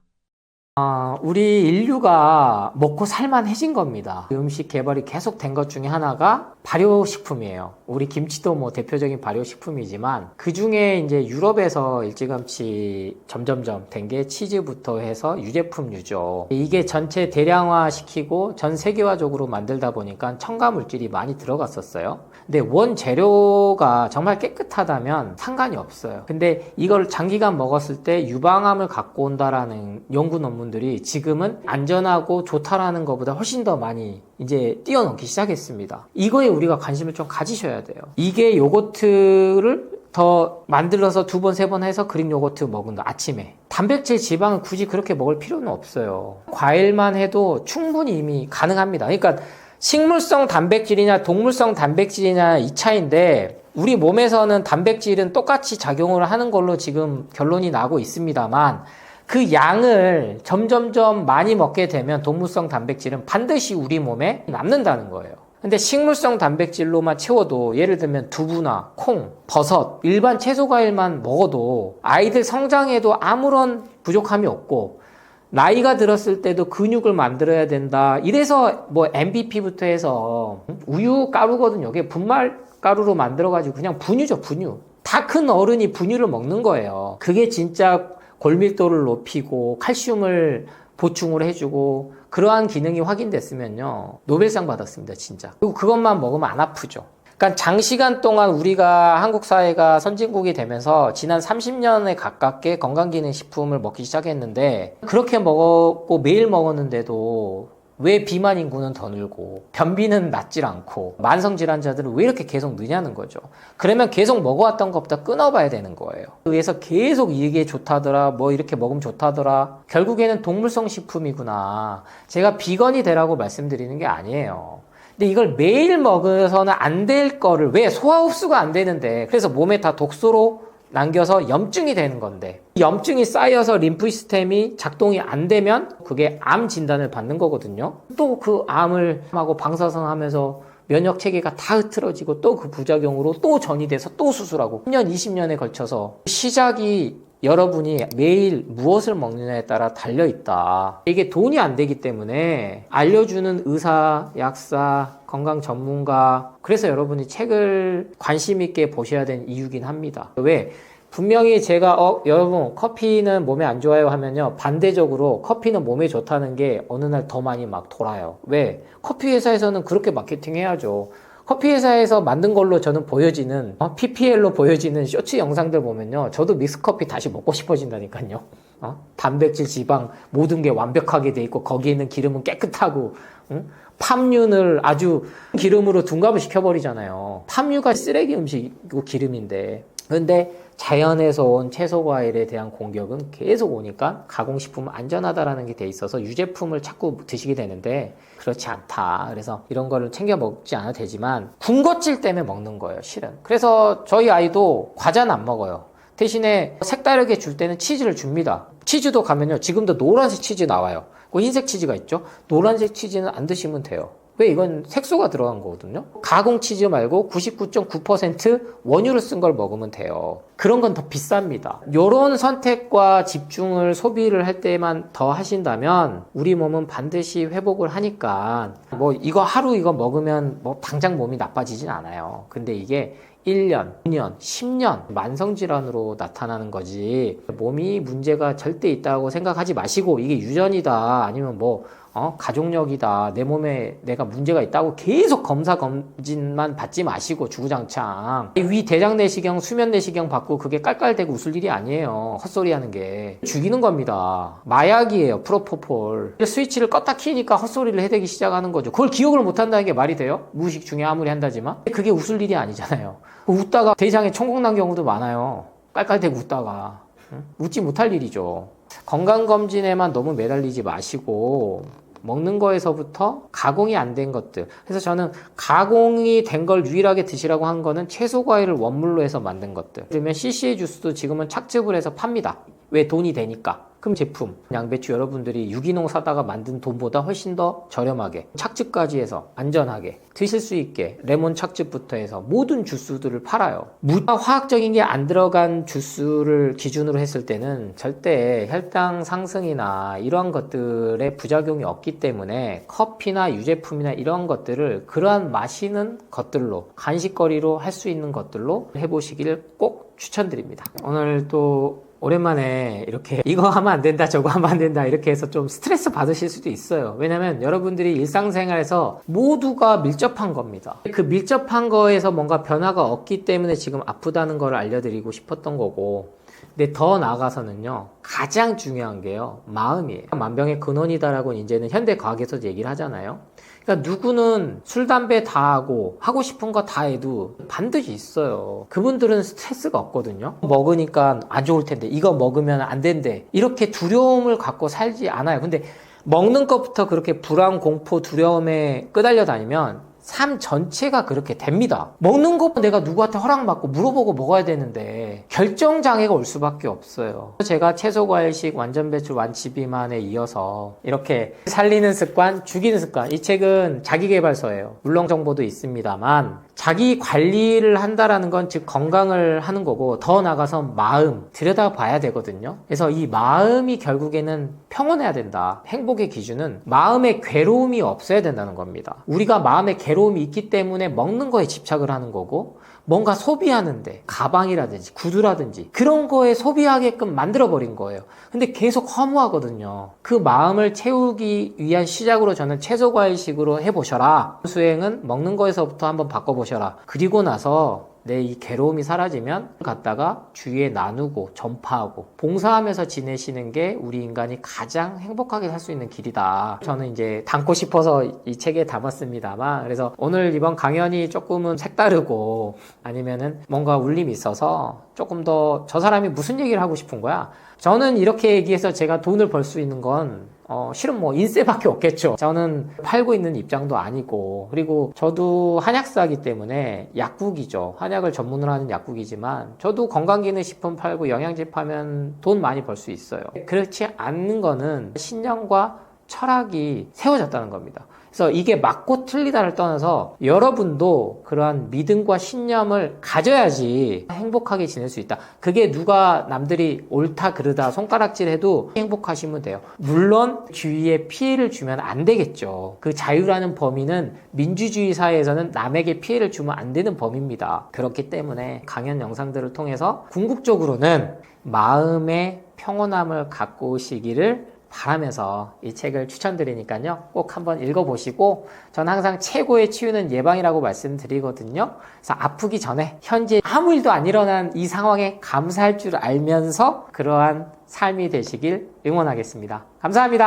우리 인류가 먹고 살만해진 겁니다. 음식 개발이 계속 된 것 중에 하나가 발효식품이에요. 우리 김치도 뭐 대표적인 발효식품이지만 그 중에 이제 유럽에서 일찌감치 점점점 된 게 치즈부터 해서 유제품류죠. 이게 전체 대량화 시키고 전 세계화적으로 만들다 보니까 첨가물질이 많이 들어갔었어요. 근데 원재료가 정말 깨끗하다면 상관이 없어요. 근데 이걸 장기간 먹었을 때 유방암을 갖고 온다라는 연구 논문들이 지금은 안전하고 좋다라는 것보다 훨씬 더 많이 이제 뛰어넘기 시작했습니다. 이거에 우리가 관심을 좀 가지셔야 돼요. 이게 요거트를 더 만들어서 2번, 3번 해서 그릭 요거트 먹은다. 아침에. 단백질, 지방을 굳이 그렇게 먹을 필요는 없어요. 과일만 해도 충분히 이미 가능합니다. 그러니까 식물성 단백질이냐 동물성 단백질이냐 이 차이인데 우리 몸에서는 단백질은 똑같이 작용을 하는 걸로 지금 결론이 나고 있습니다만 그 양을 점점점 많이 먹게 되면 동물성 단백질은 반드시 우리 몸에 남는다는 거예요. 근데 식물성 단백질로만 채워도 예를 들면 두부나 콩, 버섯, 일반 채소 과일만 먹어도 아이들 성장에도 아무런 부족함이 없고 나이가 들었을 때도 근육을 만들어야 된다. 이래서 뭐 MVP부터 해서 우유 가루거든요. 이게 분말 가루로 만들어가지고 그냥 분유죠, 분유. 다 큰 어른이 분유를 먹는 거예요. 그게 진짜 골밀도를 높이고 칼슘을 보충을 해주고 그러한 기능이 확인됐으면요. 노벨상 받았습니다, 진짜. 그리고 그것만 먹으면 안 아프죠. 그러니까 장시간 동안 우리가 한국 사회가 선진국이 되면서 지난 30년에 가깝게 건강기능식품을 먹기 시작했는데 그렇게 먹었고 매일 먹었는데도 왜 비만 인구는 더 늘고 변비는 낫질 않고 만성질환자들은 왜 이렇게 계속 느냐는 거죠. 그러면 계속 먹어왔던 것보다 끊어봐야 되는 거예요. 그래서 계속 이게 좋다더라 뭐 이렇게 먹으면 좋다더라 결국에는 동물성 식품이구나. 제가 비건이 되라고 말씀드리는 게 아니에요. 근데 이걸 매일 먹어서는 안 될 거를 왜 소화 흡수가 안 되는데 그래서 몸에 다 독소로 남겨서 염증이 되는 건데 염증이 쌓여서 림프 시스템이 작동이 안 되면 그게 암 진단을 받는 거거든요. 또 그 암을 하고 방사선 하면서 면역 체계가 다 흐트러지고 또 그 부작용으로 또 전이 돼서 또 수술하고 10년, 20년에 걸쳐서 시작이 여러분이 매일 무엇을 먹느냐에 따라 달려있다. 이게 돈이 안 되기 때문에 알려주는 의사, 약사, 건강 전문가 그래서 여러분이 책을 관심 있게 보셔야 되는 이유긴 합니다. 왜? 분명히 제가 여러분 커피는 몸에 안 좋아요 하면요 반대적으로 커피는 몸에 좋다는 게 어느 날 더 많이 막 돌아요. 왜? 커피 회사에서는 그렇게 마케팅 해야죠. 커피 회사에서 만든 걸로 저는 보여지는 PPL로 보여지는 쇼츠 영상들 보면요 저도 믹스커피 다시 먹고 싶어진다니까요. 단백질, 지방 모든 게 완벽하게 돼 있고 거기에는 기름은 깨끗하고 팜유를 아주 기름으로 둔갑을 시켜버리잖아요. 팜유가 쓰레기 음식이고 기름인데 근데 자연에서 온 채소 과일에 대한 공격은 계속 오니까 가공식품은 안전하다라는 게 돼 있어서 유제품을 자꾸 드시게 되는데 그렇지 않다. 그래서 이런 거를 챙겨 먹지 않아도 되지만 군것질 때문에 먹는 거예요, 실은. 그래서 저희 아이도 과자는 안 먹어요. 대신에 색다르게 줄 때는 치즈를 줍니다. 치즈도 가면요, 지금도 노란색 치즈 나와요. 그 흰색 치즈가 있죠. 노란색 치즈는 안 드시면 돼요. 왜? 이건 색소가 들어간 거거든요. 가공 치즈 말고 99.9% 원유를 쓴 걸 먹으면 돼요. 그런 건 더 비쌉니다. 이런 선택과 집중을 소비를 할 때만 더 하신다면 우리 몸은 반드시 회복을 하니까 뭐 이거 하루 이거 먹으면 뭐 당장 몸이 나빠지진 않아요. 근데 이게 1년, 2년, 10년 만성질환으로 나타나는 거지. 몸이 문제가 절대 있다고 생각하지 마시고 이게 유전이다 아니면 뭐 가족력이다 내 몸에 내가 문제가 있다고 계속 검사 검진만 받지 마시고 주구장창 위 대장내시경 수면내시경 받고 그게 깔깔대고 웃을 일이 아니에요. 헛소리 하는 게 죽이는 겁니다. 마약이에요. 프로포폴. 스위치를 껐다 키니까 헛소리를 해대기 시작하는 거죠. 그걸 기억을 못한다는 게 말이 돼요? 무의식 중에 아무리 한다지만 그게 웃을 일이 아니잖아요. 웃다가 대장에 총각 난 경우도 많아요. 깔깔대고 웃다가 웃지 못할 일이죠. 건강검진에만 너무 매달리지 마시고 먹는 거에서부터 가공이 안 된 것들. 그래서 저는 가공이 된 걸 유일하게 드시라고 한 거는 채소 과일을 원물로 해서 만든 것들. 그러면 CC의 주스도 지금은 착즙을 해서 팝니다. 왜? 돈이 되니까. 그럼 제품, 양배추 여러분들이 유기농 사다가 만든 돈보다 훨씬 더 저렴하게 착즙까지 해서 안전하게 드실 수 있게 레몬 착즙부터 해서 모든 주스들을 팔아요. 무화 화학적인 게 안 들어간 주스를 기준으로 했을 때는 절대 혈당 상승이나 이러한 것들의 부작용이 없기 때문에 커피나 유제품이나 이런 것들을 그러한 마시는 것들로 간식거리로 할 수 있는 것들로 해보시길 꼭 추천드립니다. 오늘 또 오랜만에 이렇게 이거 하면 안 된다 저거 하면 안 된다 이렇게 해서 좀 스트레스 받으실 수도 있어요. 왜냐면 여러분들이 일상생활에서 모두가 밀접한 겁니다. 그 밀접한 거에서 뭔가 변화가 없기 때문에 지금 아프다는 걸 알려드리고 싶었던 거고, 근데 더 나아가서는요 가장 중요한 게요 마음이에요. 만병의 근원이다라고 이제는 현대과학에서 얘기를 하잖아요. 그러니까 누구는 술, 담배 다 하고 싶은 거 다 해도 반드시 있어요. 그분들은 스트레스가 없거든요. 먹으니까 안 좋을 텐데, 이거 먹으면 안 된대. 이렇게 두려움을 갖고 살지 않아요. 근데 먹는 것부터 그렇게 불안, 공포, 두려움에 끄달려 다니면 삶 전체가 그렇게 됩니다. 먹는 거 내가 누구한테 허락받고 물어보고 먹어야 되는데 결정장애가 올 수밖에 없어요. 제가 채소과일식 완전배출 완치비만에 이어서 이렇게 살리는 습관, 죽이는 습관, 이 책은 자기계발서예요. 물론 정보도 있습니다만 자기 관리를 한다라는 건 즉 건강을 하는 거고, 더 나아가서 마음 들여다봐야 되거든요. 그래서 이 마음이 결국에는 평온해야 된다. 행복의 기준은 마음의 괴로움이 없어야 된다는 겁니다. 우리가 마음의 괴로움이 있기 때문에 먹는 거에 집착을 하는 거고, 뭔가 소비하는데 가방이라든지 구두라든지 그런 거에 소비하게끔 만들어버린 거예요. 근데 계속 허무하거든요. 그 마음을 채우기 위한 시작으로 저는 채소과일식으로 해보셔라. 수행은 먹는 거에서부터 한번 바꿔보셔라. 그리고 나서 내 이 괴로움이 사라지면 갖다가 주위에 나누고 전파하고 봉사하면서 지내시는 게 우리 인간이 가장 행복하게 살 수 있는 길이다. 저는 이제 담고 싶어서 이 책에 담았습니다만, 그래서 오늘 이번 강연이 조금은 색다르고 아니면은 뭔가 울림이 있어서 조금 더 저 사람이 무슨 얘기를 하고 싶은 거야? 저는 이렇게 얘기해서 제가 돈을 벌 수 있는 건 실은 뭐 인쇄밖에 없겠죠. 저는 팔고 있는 입장도 아니고, 그리고 저도 한약사이기 때문에 약국이죠. 한약을 전문으로 하는 약국이지만 저도 건강기능식품 팔고 영양제 파면 돈 많이 벌 수 있어요. 그렇지 않는 거는 신념과 철학이 세워졌다는 겁니다. 그래서 이게 맞고 틀리다를 떠나서 여러분도 그러한 믿음과 신념을 가져야지 행복하게 지낼 수 있다. 그게 누가 남들이 옳다 그르다 손가락질해도 행복하시면 돼요. 물론 주위에 피해를 주면 안 되겠죠. 그 자유라는 범위는 민주주의 사회에서는 남에게 피해를 주면 안 되는 범위입니다. 그렇기 때문에 강연 영상들을 통해서 궁극적으로는 마음의 평온함을 갖고 오시기를 바라면서 이 책을 추천드리니까요. 꼭 한번 읽어보시고, 저는 항상 최고의 치유는 예방이라고 말씀드리거든요. 그래서 아프기 전에 현재 아무 일도 안 일어난 이 상황에 감사할 줄 알면서 그러한 삶이 되시길 응원하겠습니다. 감사합니다.